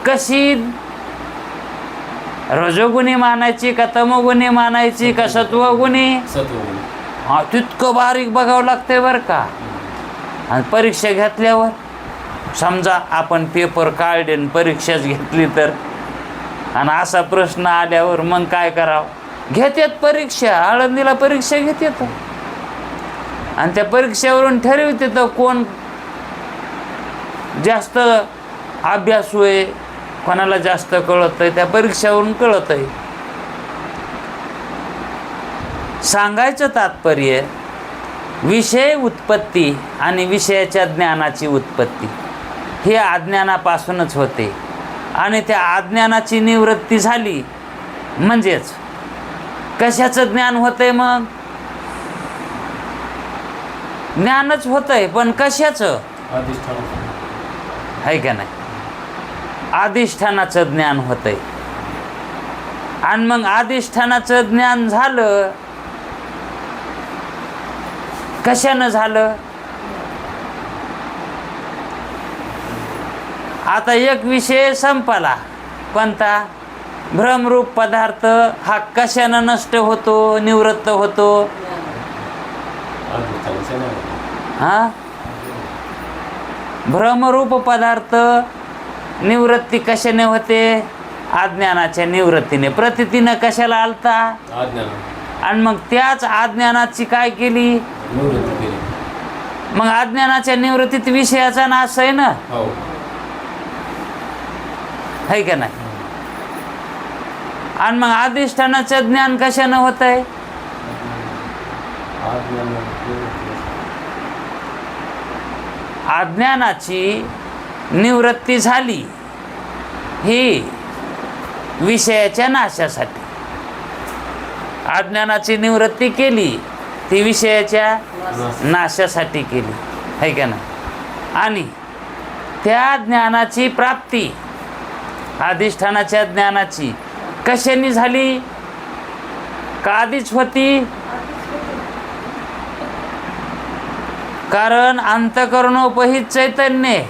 कशी रजोगुणी मानायची का तमोगुणी मानायची का सत्वगुणी? सत्वगुणी. हा, तितकं बारीक बघावं लागतंय बरं का. आणि परीक्षा घेतल्यावर समजा आपण पेपर काढले परीक्षाच घेतली तर, आणि असा प्रश्न आल्यावर मग काय करावं? घेतात परीक्षा, आळंदीला परीक्षा घेतात आणि त्या परीक्षेवरून ठरवते तर कोण जास्त अभ्यासू आहे, कोणाला जास्त कळत आहे, त्या परीक्षेवरून कळत आहे. सांगायचं तात्पर्य विषय उत्पत्ती आणि विषयाच्या ज्ञानाची उत्पत्ती ही अज्ञानापासूनच होते. आणि त्या अज्ञानाची निवृत्ती झाली म्हणजेच कशाचं ज्ञान होतंय? मग ज्ञानच होतंय, पण कशाचं अधिष्ठान आहे का नाही? अधिष्ठानाचं ज्ञान होतंय. आणि मग अधिष्ठानाचं ज्ञान झालं कशानं झालं? आता एक विषय संपला, कोणता? भ्रमरूप पदार्थ हा कशानं नष्ट होतो, निवृत्त होतो? अधिष्ठानाचं नाही. हा, भ्रमरूप पदार्थ निवृत्ती कशाने होते? अज्ञानाच्या निवृत्तीने. प्रतीतीनं कशाला आलता? अज्ञान आणि मग त्याच अज्ञानाची काय केली? निवृत्ती केली. मग अज्ञानाच्या निवृत्तीत विषयाचा नाश आहे ना, हो. है का नाही? आणि मग अधिष्ठानाचं ज्ञान कशानं होत आहे? अज्ञान अज्ञानाची निवृत्ती झाली ही विषयाच्या नाशासाठी. अज्ञानाची निवृत्ती केली ती विषयाच्या नाशासाठी केली, है का नाही? आणि त्या ज्ञानाची प्राप्ती अधिष्ठानाच्या ज्ञानाची कशाने झाली? का आधीच होती? कारण अंतःकरणोपहित चैतन्य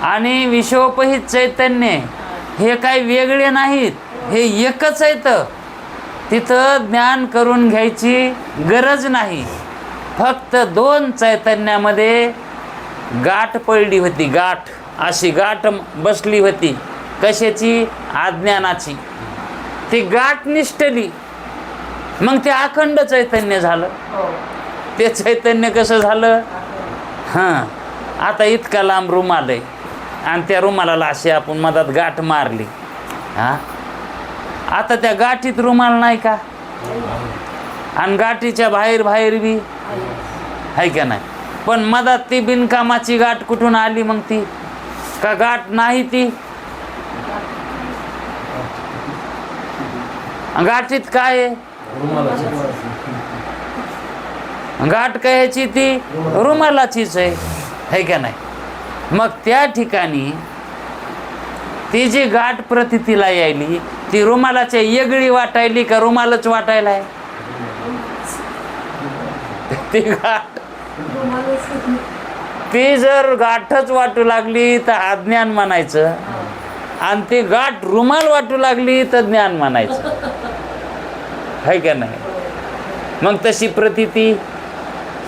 आणि विश्वोपहित चैतन्य हे काही वेगळे नाहीत, हे एकच आहेत. तिथं ज्ञान करून घ्यायची गरज नाही. फक्त दोन चैतन्यामध्ये गाठ पडली होती, गाठ अशी गाठ बसली होती. कशाची? अज्ञानाची. ती गाठ निष्ठली, मग ते अखंड चैतन्य झालं. ते चैतन्य कसं झालं? हां, आता इतका लांब रुमाल आहे आणि त्या रुमालाला अशी आपण मधात गाठ मारली, हां, आता त्या गाठीत रुमाल नाही का? आणि गाठीच्या बाहेर बाहेर बी आहे का नाही? पण मधात ती बिनकामाची गाठ कुठून आली? मग ती का गाठ नाही? ती गाठीत काय आहे? गाठ कशाची? ती रुमालाचीच आहे का नाही? मग त्या ठिकाणी ती जी गाठ प्रतीतीला यायली ती रुमालाच्या येगळी वाटायली का रुमालच वाटायला आहे? ती गाठ, ती जर गाठच वाटू लागली तर अज्ञान म्हणायचं, आणि ती गाठ रुमाल वाटू लागली तर ज्ञान म्हणायचं, है का नाही? मग तशी प्रतीती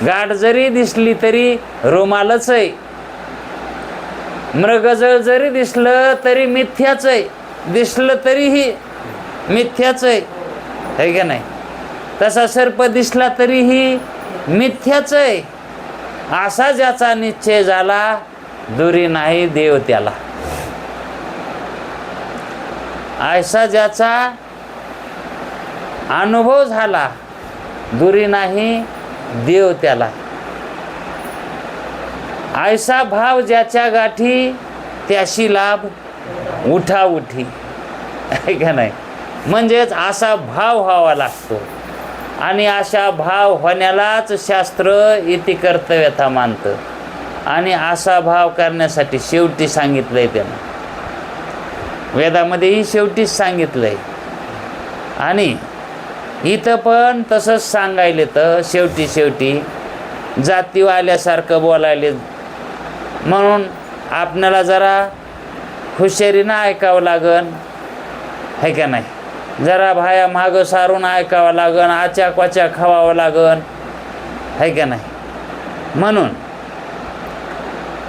गाठ जरी दिसली तरी रुमालच आहे. मृगजळ जरी दिसलं तरी मिथ्याच आहे, दिसलं तरीही मिथ्याच आहे का नाही? तसा सर्प दिसला तरीही मिथ्याच आहे. असा ज्याचा निश्चय झाला दुरी नाही देव त्याला. असा ज्याचा अनुभव झाला दुरी नाही देव त्याला. ऐसा भाव ज्याच्या गाठी त्याशी लाभ उठा उठी, आहे का नाही? म्हणजेच असा भाव व्हावा लागतो, आणि अशा भाव होण्यालाच शास्त्र इति कर्तव्यता मानतं. आणि असा भाव करण्यासाठी शेवटी सांगितलंय त्यानं, वेदामध्येही शेवटीच सांगितलंय, आणि इथं पण तसंच सांगायले. तर शेवटी जातीवाल्यासारखं बोलायले, म्हणून आपल्याला जरा हुशारीनं ऐकावं लागन, है का नाही? जरा भाया मागं सारून ऐकावं लागन, आचाक वाचाक खावावं लागन, है का नाही? म्हणून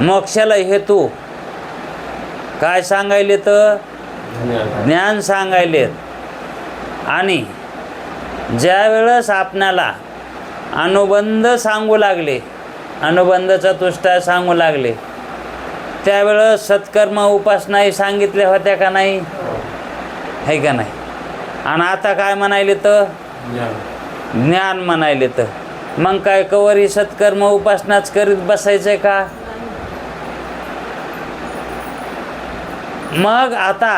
मोक्षाला हेतू काय सांगायले? तर ज्ञान सांगायलेत. आणि ज्या वेळेस आपणाला अनुबंध सांगू लागले, अनुबंध चतुष्टय सांगू लागले, त्यावेळेस सत्कर्म उपासनाही सांगितल्या होत्या का नाही? है का नाही? आणि आता काय म्हणायले? तर ज्ञान म्हणायले. तर मग काय कवरी सत्कर्म उपासनाच करीत बसायचंय का? मग आता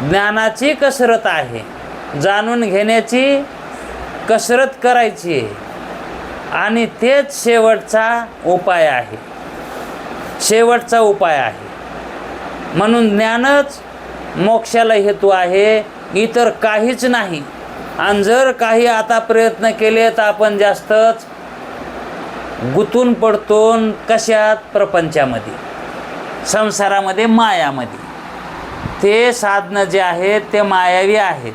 ज्ञानाची कसरत आहे, जाणून घेण्याची कसरत करायची आहे आणि तेच शेवटचा उपाय आहे, शेवटचा उपाय आहे. म्हणून ज्ञानच मोक्षाला हेतू आहे, इतर काहीच नाही. आणि जर काही आता प्रयत्न केले तर आपण जास्तच गुंतून पडतो. कशात? प्रपंचामध्ये, संसारामध्ये, मायामध्ये. ते साधनं जे आहेत ते मायावी आहेत.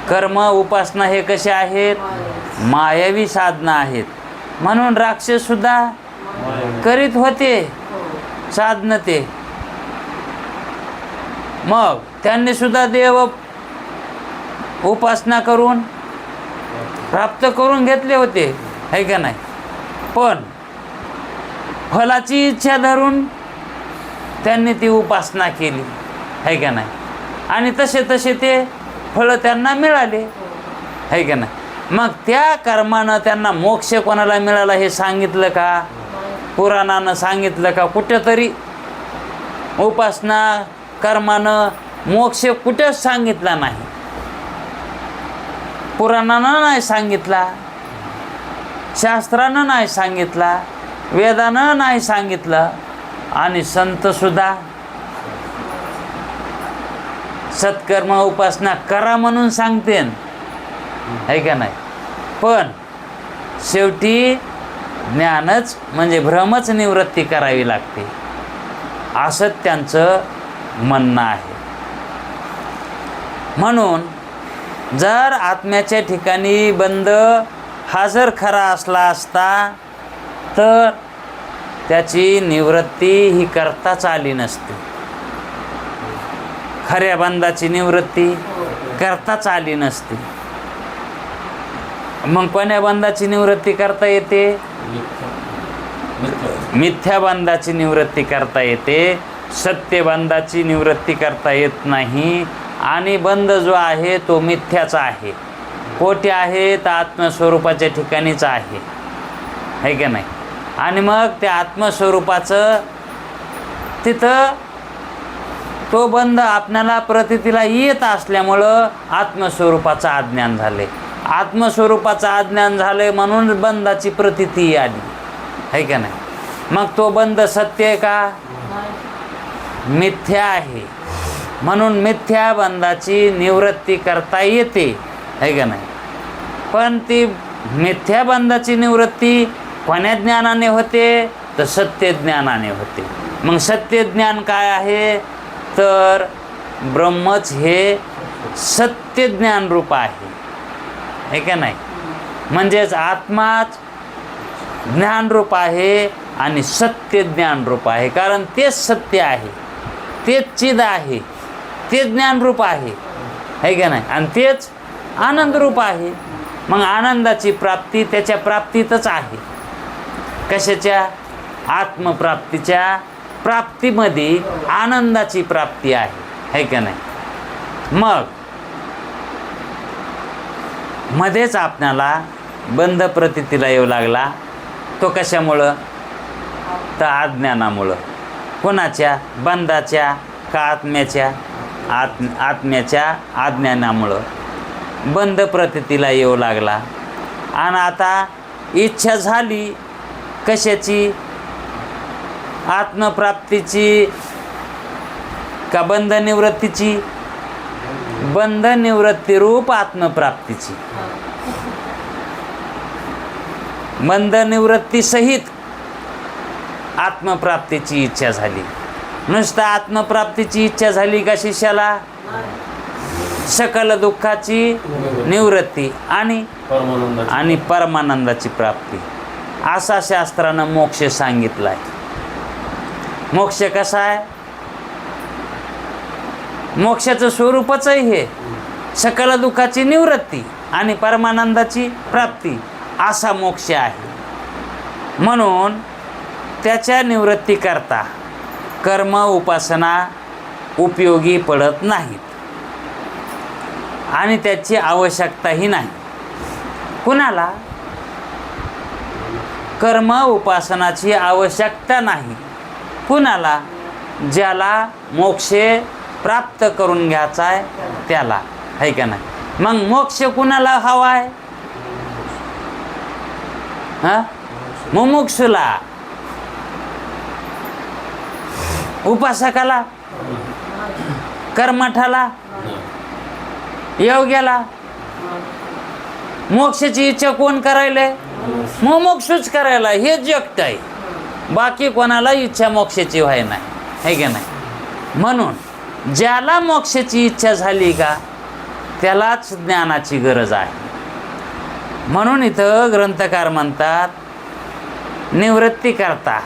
कर्म उपासना हे कसे आहेत? मायावी साधनं आहेत. म्हणून राक्षससुद्धा करीत होते साधनं ते. मग त्यांनी सुद्धा देव उपासना करून प्राप्त करून घेतले होते, है का नाही? पण फलाची इच्छा धरून त्यांनी ती उपासना केली, है का नाही? आणि तसे तसे ते फळं त्यांना मिळाले, है का नाही? मग त्या कर्मानं त्यांना मोक्ष कोणाला मिळाला हे सांगितलं का? पुराणानं सांगितलं का? कुठेतरी उपासना कर्मानं मोक्ष कुठेच सांगितला नाही. पुराणानं नाही सांगितला, शास्त्रानं नाही सांगितला, वेदानं नाही सांगितलं, आणि संतसुद्धा सत्कर्म उपासना करा म्हणून सांगते, है का नाही? पण शेवटी ज्ञानच म्हणजे भ्रमच निवृत्ती करावी लागते, असं त्यांचं म्हणणं आहे. म्हणून जर आत्म्याच्या ठिकाणी बंध हा जर खरा असला असता तर त्याची निवृत्ती ही करताच आली नसती. खऱ्या बंधाची निवृत्ती करताच आली नसती. मग कोण्या बंधाची निवृत्ती करता येते? मिथ्या बंधाची निवृत्ती करता येते, सत्य बंधाची निवृत्ती करता येत नाही. आणि बंध जो आहे तो मिथ्याचा आहे. कोठे आहे? तर आत्मस्वरूपाच्या ठिकाणीच आहे, है का नाही? आणि मग त्या आत्मस्वरूपाचं तिथं तो बंध आपल्याला प्रतीतीला येत असल्यामुळं आत्मस्वरूपाचं अज्ञान झाले. आत्मस्वरूपाचं अज्ञान झाले म्हणून बंधाची प्रतीती आली, है का नाही? मग तो बंध सत्य आहे का? मिथ्या आहे. म्हणून मिथ्या बंधाची निवृत्ती करता येते, है का नाही? पण ती मिथ्या बंधाची निवृत्ती कोण्या ज्ञानाने होते? तर सत्य ज्ञानाने होते. मग सत्य ज्ञान काय आहे? तर ब्रह्मच हे सत्य ज्ञान रूप आहे, है का नाही? म्हणजेच आत्माच ज्ञानरूप आहे आणि सत्य ज्ञानरूप आहे. कारण तेच सत्य आहे, तेच चिद आहे, तेच ज्ञानरूप आहे, है का नाही? आणि तेच आनंदरूप आहे. मग आनंदाची प्राप्ती त्याच्या प्राप्तीतच आहे. कशाच्या? आत्मप्राप्तीच्या प्राप्तीमध्ये आनंदाची प्राप्ती आहे, है का नाही? मग मध्येच आपल्याला बंध प्रतीतीला येऊ लागला, तो कशामुळं? तर अज्ञानामुळं. कोणाच्या? बंधाच्या का आत्म्याच्या? आत्म्याच्या अज्ञानामुळं बंध प्रतीतीला येऊ लागला. आणि आता इच्छा झाली कशाची? आत्मप्राप्तीची का बंध निवृत्तीची? बंध निवृत्ती रूप आत्मप्राप्तीची. बंध निवृत्ती सहित आत्मप्राप्तीची इच्छा झाली. नुसतं आत्मप्राप्तीची इच्छा झाली का शिष्याला? सकल दुःखाची निवृत्ती आणि परमानंदाची प्राप्ती, असा शास्त्रानं मोक्ष सांगितला आहे. मोक्ष कसा आहे? मोक्षाचं स्वरूपच आहे हे, सकल दुःखाची निवृत्ती आणि परमानंदाची प्राप्ती, असा मोक्ष आहे. म्हणून त्याच्या निवृत्ती करता कर्म उपासना उपयोगी पडत नाहीत आणि त्याची आवश्यकताही नाही. कुणाला? कर्म उपासनाची आवश्यकता नाही. कुणाला? ज्याला मोक्ष प्राप्त करून घ्यायचा आहे त्याला, आहे का नाही? मग मोक्ष कुणाला हवा आहे? हा, मुमुक्षुला, उपासकाला, कर्मठाला, योग्याला. मोक्षाची इच्छा कोण करायला? मुमुक्षुच करायला. हे जगत आहे. बाकी कोणाला इच्छा मोक्षाची व्हाय नाही, है का नाही? म्हणून ज्याला मोक्षाची इच्छा झाली का त्यालाच ज्ञानाची गरज आहे. म्हणून इथं ग्रंथकार म्हणतात, निवृत्ती करता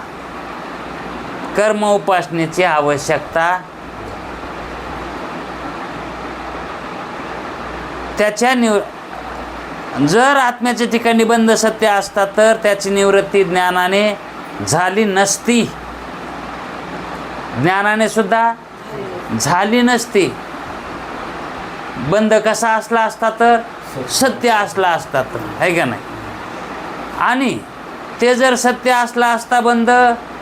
कर्म उपासनेची आवश्यकता त्याच्या जर आत्म्याच्या ठिकाणी बंध सत्य असतात तर त्याची निवृत्ती ज्ञानाने झाली नसती. ज्ञानाने सुद्धा झाली नसती. बंध कसा असला असता तर? सत्य असला असता तर, है का नाही? आणि ते जर सत्य असला असता बंध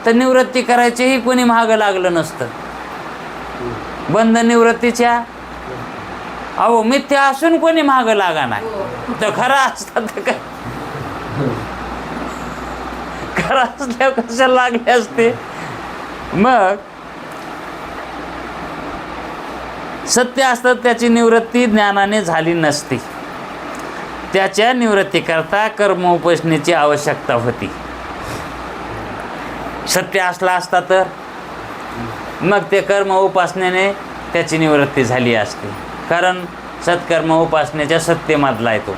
तर निवृत्ती करायचीही कोणी मागं लागलं नसतं. बंध निवृत्तीच्या अहो मिथ्या असून कोणी मागं लागा नाही. तर खरा असता तर काय? खरा असल्यावर कशाला लागले असते? मग सत्य असतं त्याची निवृत्ती ज्ञानाने झाली नसती. त्याच्या निवृत्तीकरता कर्म उपासनेची आवश्यकता होती. सत्य असला असता तर मग ते कर्म उपासनेने त्याची निवृत्ती झाली असते. कारण सत्कर्म उपासनेच्या सत्यमधला आहे तो.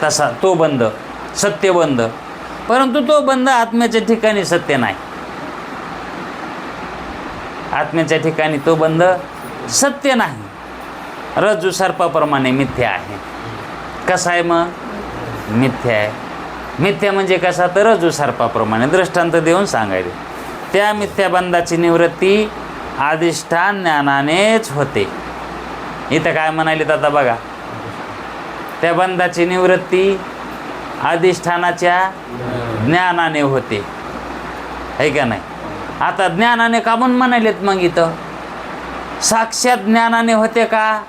तसा तो बंध सत्यबंध, परंतु तो बंध आत्म्याच्या ठिकाणी सत्य नाही. आत्म्याच्या ठिकाणी तो बंध सत्य नाही. रज्जू सर्पाप्रमाणे मिथ्या आहे. कसा आहे मग? मिथ्या आहे. मिथ्या म्हणजे कसा तर रज्जू सर्पाप्रमाणे. दृष्टांत देऊन सांगायचे. त्या मिथ्या बंधाची निवृत्ती अधिष्ठान ज्ञानानेच होते. इथं काय म्हणाले आता बघा, त्या बंधाची निवृत्ती अधिष्ठानाच्या ज्ञानाने होते, है का नाही? आता ज्ञानाने का म्हणून म्हणालेत मग इथं? साक्षात ज्ञानाने होते का?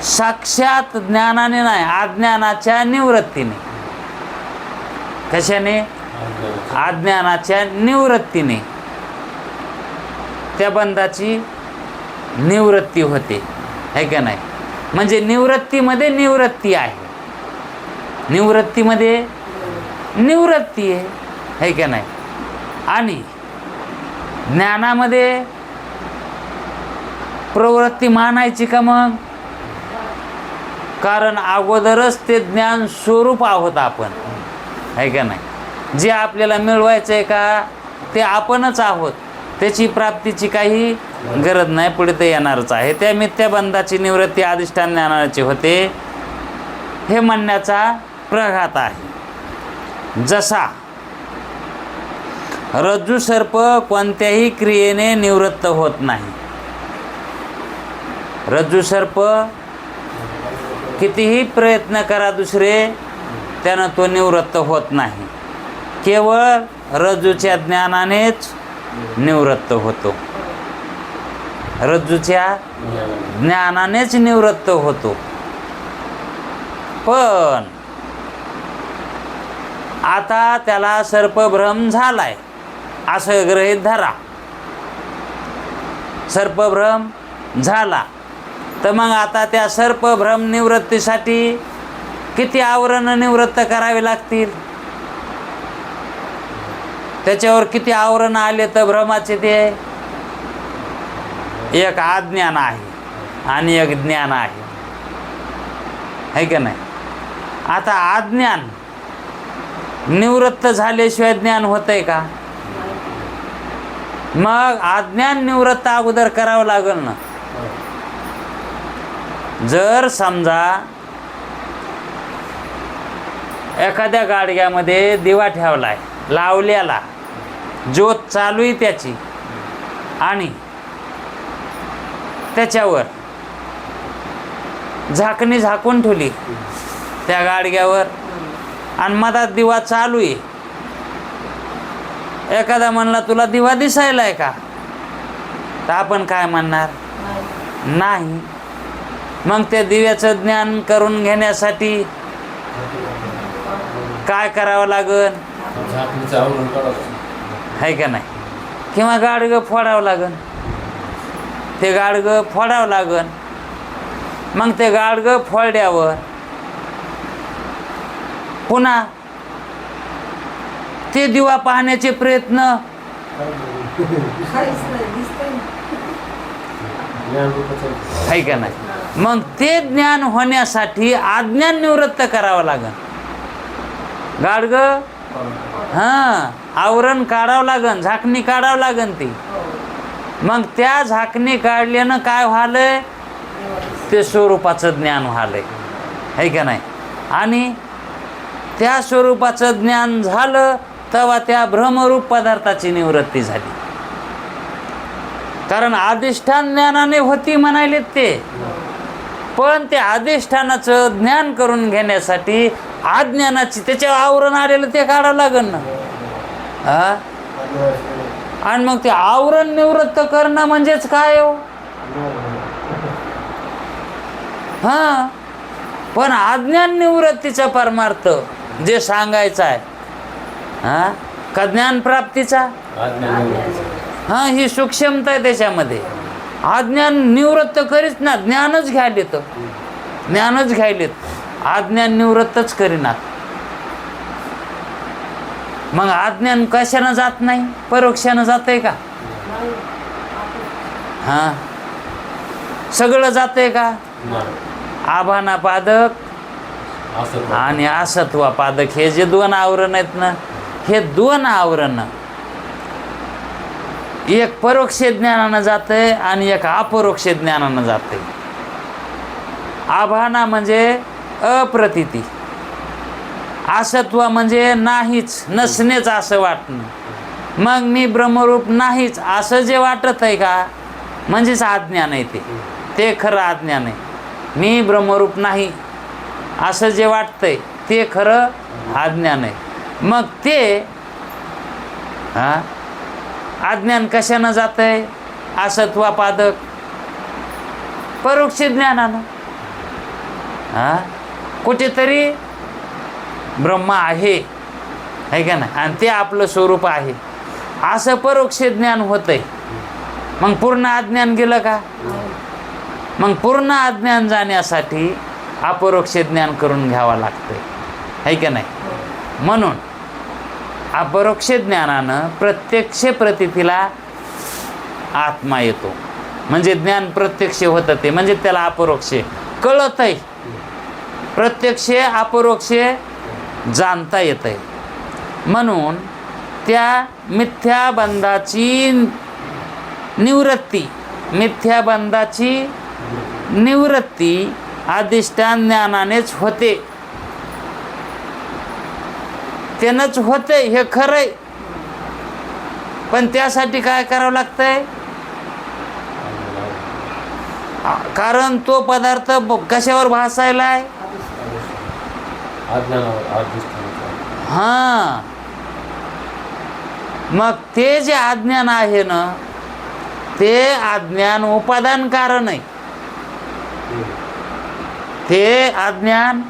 साक्षात ज्ञानाने नाही, अज्ञानाच्या निवृत्तीने. कशाने? अज्ञानाच्या निवृत्तीने त्या बंधाची निवृत्ती होते, है का नाही? म्हणजे निवृत्तीमध्ये निवृत्ती आहे. निवृत्तीमध्ये निवृत्ती आहे, है का नाही? आणि ज्ञानामध्ये प्रवृत्ती मानायची का मग? कारण अगोदरच ते ज्ञान स्वरूप आहोत आपण, है का नाही? जे आपल्याला मिळवायचं आहे का ते आपणच आहोत. त्याची प्राप्तीची काही गरज नाही, पुढे ते येणारच आहे. त्या मिथ्याबंधाची निवृत्ती अधिष्ठान ज्ञानाची होते, हे म्हणण्याचा प्रघात आहे. जसा रज्जू सर्प कोणत्याही क्रियेने निवृत्त होत नाही. रज्जू सर्प कितीही प्रयत्न करा दुसरे, त्यानं तो निवृत्त होत नाही. केवळ रज्जूच्या ज्ञानानेच निवृत्त होतो. रज्जूच्या ज्ञानानेच निवृत्त होतो. पण आता त्याला सर्पभ्रम झालाय असं गृहीत धरा. सर्पभ्रम झाला तर मग आता त्या सर्पभ्रम निवृत्तीसाठी किती आवरण निवृत्त करावे लागतील? त्याच्यावर किती आवरण आले तर भ्रमाचे? ते एक अज्ञान आहे आणि एक ज्ञान आहे, है का नाही? आता अज्ञान निवृत्त झाल्याशिवाय ज्ञान होतंय का? मग अज्ञान निवृत्त अगोदर करावं लागेल ना. जर समजा एखाद्या गाडग्यामध्ये दिवा ठेवलाय, लावलेला, ज्योत चालू आहे त्याची, आणि त्याच्यावर झाकणी झाकून ठेवली त्या गाडग्यावर, आणि मधात दिवा चालू आहे, एखादा म्हणला तुला दिवा दिसायलाय का, तर आपण काय म्हणणार? नाही. मग त्या दिव्याचं ज्ञान करून घेण्यासाठी काय करावं लागन? झाकणीचं आवरण काढावं. आहे का नाही? किंवा गाडगं फोडावं लागन. ते गाडगं फोडावं लागन. मग ते गाडगं फोडल्यावर पुन्हा ते दिवा पाहण्याचे प्रयत्न आहे का नाही? मग ते ज्ञान होण्यासाठी अज्ञान निवृत्त करावं लागन. गाडगं आवरण काढावं लागन, झाकणी काढावं लागन ती. मग त्या झाकणी काढल्यानं काय व्हालंय? ते स्वरूपाचं ज्ञान व्हालंय, है का नाही? आणि त्या स्वरूपाचं ज्ञान झालं तेव्हा त्या भ्रमरूप पदार्थाची निवृत्ती झाली. कारण अधिष्ठान ज्ञानाने होती म्हणालेत ते, पण ते अधिष्ठानाचं ज्ञान करून घेण्यासाठी अज्ञानाची त्याच्यावर आवरण आलेलं ते काढावं लागेल ना. आणि मग ते आवरण निवृत्त करणं म्हणजेच काय हो? पण अज्ञान निवृत्तीचा परमार्थ जे सांगायचा आहे का ज्ञान प्राप्तीचा, ही सूक्ष्मता आहे त्याच्यामध्ये. अज्ञान निवृत्त करीत ना, ज्ञानच घ्यायलेत, ज्ञानच घ्यायलेत, अज्ञान निवृत्तच करीनात. मग अज्ञान कशानं जात नाही? परोक्षानं जातंय का? सगळं जातंय का? आभाना पादक आणि असत्वा पादक हे जे दोन आवरण आहेत ना, हे दोन आवरण एक परोक्ष ज्ञानानं जातंय आणि एक अपरोक्ष ज्ञानानं जातंय. आभाना म्हणजे अप्रतीती, असत्व म्हणजे नाहीच, नसणेच असं वाटणं. मग मी ब्रह्मरूप नाहीच असं जे वाटत आहे का, म्हणजेच अज्ञान आहे. ते खरं अज्ञान आहे. मी ब्रह्मरूप नाही असं जे वाटतंय ते खरं अज्ञान आहे. मग ते अज्ञान कशानं जातंय? असत्वा पादक परोक्ष ज्ञानानं. कुठेतरी ब्रह्म आहे, है का नाही? आणि ते आपलं स्वरूप आहे असं परोक्ष ज्ञान होतंय. मग पूर्ण अज्ञान गेलं का? मग पूर्ण अज्ञान जाण्यासाठी अपरोक्ष ज्ञान करून घ्यावं लागतंय, है का नाही? म्हणून अपरोक्ष ज्ञानानं प्रत्यक्ष प्रतीतीला आत्मा येतो. म्हणजे ज्ञान प्रत्यक्ष होतं ते, म्हणजे त्याला अपरोक्ष कळत आहे. प्रत्यक्ष अपरोक्ष जाणता येत आहे. म्हणून त्या मिथ्याबंधाची निवृत्ती, मिथ्याबंधाची निवृत्ती अधिष्ठान ज्ञानानेच होते. त्यानंच होते हे खरंय. पण त्यासाठी काय करावं लागतंय? कारण तो पदार्थ कशावर भासायलाय? मग ते जे अज्ञान आहे ना, ते अज्ञान उपादान कारण आहे. ते अज्ञान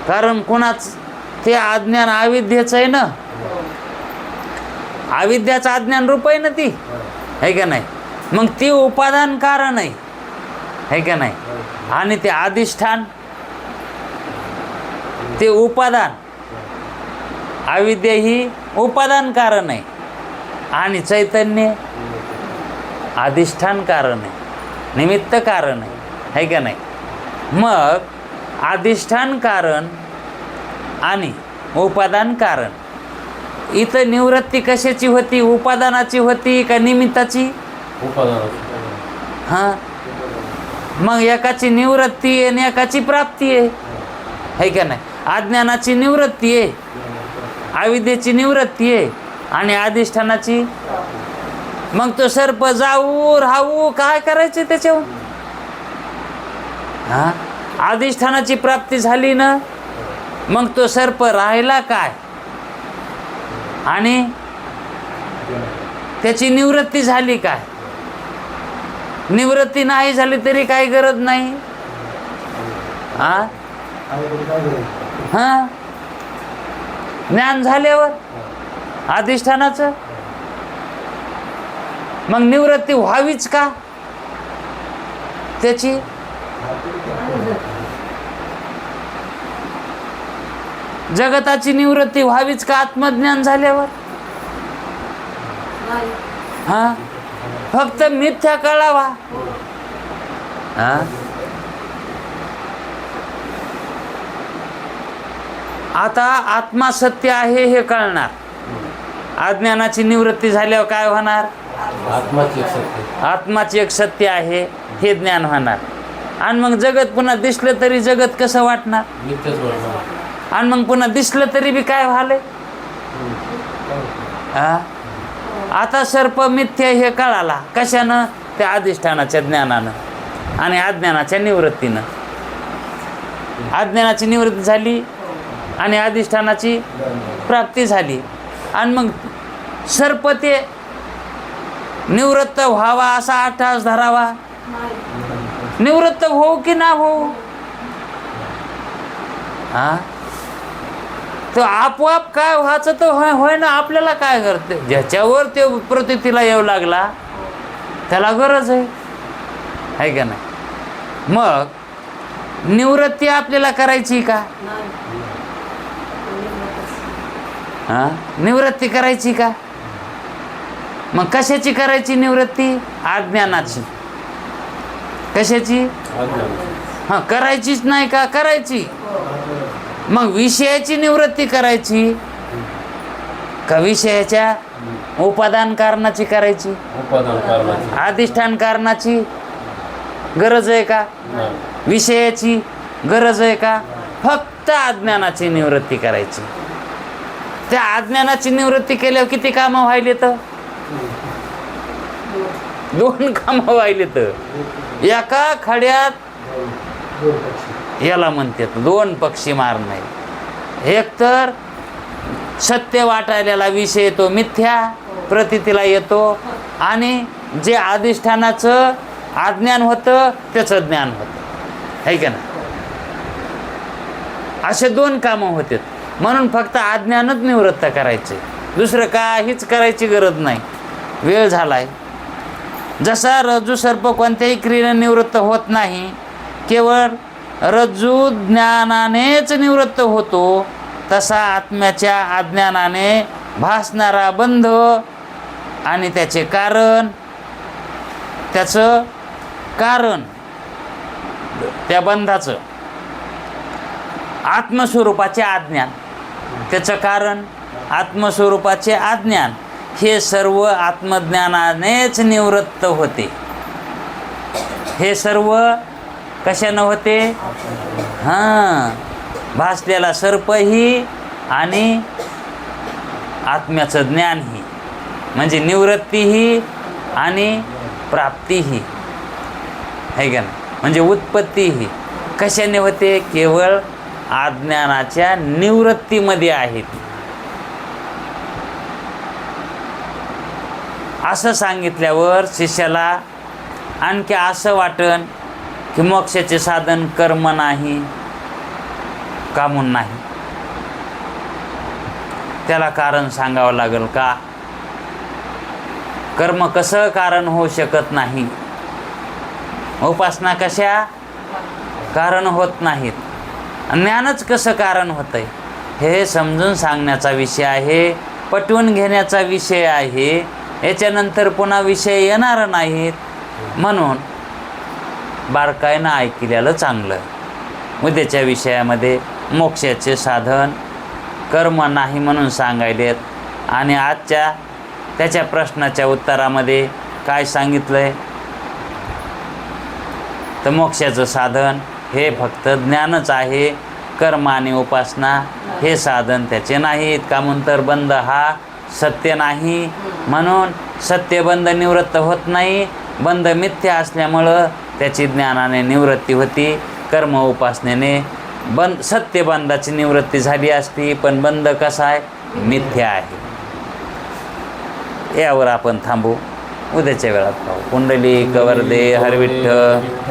कारण कुणाच? ते अज्ञान अविद्येचं आहे ना. अविद्याचं अज्ञान रूप आहे ना ती, है का नाही? मग ती उपादान कारण आहे, है का नाही? आणि ते अधिष्ठान ते उपादान, अविद्या ही उपादान कारण आहे आणि चैतन्य अधिष्ठान कारण आहे, निमित्त कारण आहे, है का नाही? मग अधिष्ठान कारण आणि उपादान कारण, इथं निवृत्ती कशाची होती? उपादानाची होती का निमित्ताची? मग एकाची निवृत्ती आहे आणि एकाची प्राप्ती आहे, है का नाही? अज्ञानाची निवृत्ती आहे, अविद्येची निवृत्ती आहे आणि अधिष्ठानाची. मग तो सर्प जाऊ राहू काय करायचे त्याच्यावर? अधिष्ठानाची प्राप्ती झाली ना, मग तो सर्प राहिला काय आणि त्याची निवृत्ती झाली काय? निवृत्ती नाही झाली तरी काही गरज नाही. हा ज्ञान झाल्यावर अधिष्ठानाचं मग निवृत्ती व्हावीच का त्याची? जगताची निवृत्ती व्हावीच का आत्मज्ञान झाल्यावर? हा फक्त मिथ्या कळावा. हा आता आत्मा सत्य आहे हे कळणार. अज्ञानाची निवृत्ती झाल्यावर काय होणार? आत्माची एक सत्य आहे हे ज्ञान होणार. आणि मग जगत पुन्हा दिसलं तरी जगत कसं वाटणार? आणि मग पुन्हा दिसलं तरी बी काय व्हालंय? हा आता सर्प मिथ्य हे कळाला कशानं? त्या अधिष्ठानाच्या ज्ञानानं आणि अज्ञानाच्या निवृत्तीनं. अज्ञानाची निवृत्ती झाली आणि अधिष्ठानाची प्राप्ती झाली. आणि मग सर्प ते निवृत्त व्हावा असा अट्टास धरावा? निवृत्त होऊ की ना होऊ? हा तो आपोआप काय व्हायचं तर होय ना. आपल्याला काय करते? ज्याच्यावर ते प्रतीला येऊ लागला त्याला गरज आहे का नाही? मग निवृत्ती आपल्याला करायची का? हा निवृत्ती करायची का? मग कशाची करायची निवृत्ती? अज्ञानाची. कशाची? हा करायचीच नाही का? करायची. मग विषयाची निवृत्ती करायची का विषयाच्या उपादान कारणाची करायची? अधिष्ठान कारणाची गरज आहे का? विषयाची गरज आहे का? फक्त अज्ञानाची निवृत्ती करायची. त्या अज्ञानाची निवृत्ती केल्यावर किती कामं व्हायले? तर 2 कामं व्हायले. तर एका खड्यात याला म्हणतात 2 पक्षी मारणे. एक तर सत्य वाटायला विषय येतो मिथ्या प्रतीला येतो आणि जे अधिष्ठानाचं अज्ञान होतं त्याचं ज्ञान होतं है का ना? असे 2 कामं होते. म्हणून फक्त अज्ञानच निवृत्त करायचे, दुसरं काहीच करायची गरज नाही. वेळ झालाय. जसा रज्जू सर्प कोणत्याही क्रियेने निवृत्त होत नाही, केवळ रज्जू ज्ञानानेच निवृत्त होतो, तसा आत्म्याच्या अज्ञानाने भासणारा बंध आणि त्याचे कारण, त्याचं कारण, त्या बंधाचं आत्मस्वरूपाचे अज्ञान, त्याचं कारण आत्मस्वरूपाचे अज्ञान, हे सर्व आत्मज्ञानानेच निवृत्त होते. हे सर्व कशानं होते? हां भासलेला सर्पही आणि आत्म्याचं ज्ञानही, म्हणजे निवृत्तीही आणि प्राप्तीही है का ना? म्हणजे उत्पत्तीही कशाने होते? केवळ अज्ञानाच्या निवृत्तीमध्ये आहेत. असं सांगितल्यावर शिष्याला आणखी असं वाटन की मोक्षाचे साधन कर्म नाही, कामून नाही. त्याला कारण सांगावं लागेल का? कर्म कसं कारण होऊ शकत नाही, उपासना कशा कारण होत नाहीत, ज्ञानच कसं कारण होतंय, हे समजून सांगण्याचा विषय आहे, पटवून घेण्याचा विषय आहे. याच्यानंतर पुन्हा विषय येणार नाहीत, म्हणून बारकाईनं ऐकलेलं चांगलं. उद्याच्या विषयामध्ये मोक्षाचे साधन कर्म नाही म्हणून सांगायलेत, आणि आजच्या त्याच्या प्रश्नाच्या उत्तरामध्ये काय सांगितलं आहे? तर मोक्षाचं साधन हे फक्त ज्ञानच आहे, कर्म आणि उपासना हे साधन त्याचे नाहीत. का म्हणतर बंध हा सत्य नाही, म्हणून सत्यबंध निवृत्त होत नाही. बंध मिथ्या असल्यामुळं त्याची ज्ञानाने निवृत्ती होती. कर्म उपासनेने सत्यबंधाची निवृत्ती झाली असती, पण बंध कसा आहे? मिथ्या आहे. यावर आपण थांबू. उद्याच्या वेळात पाहू. कुंडली कवरदे हरविठ्ठल.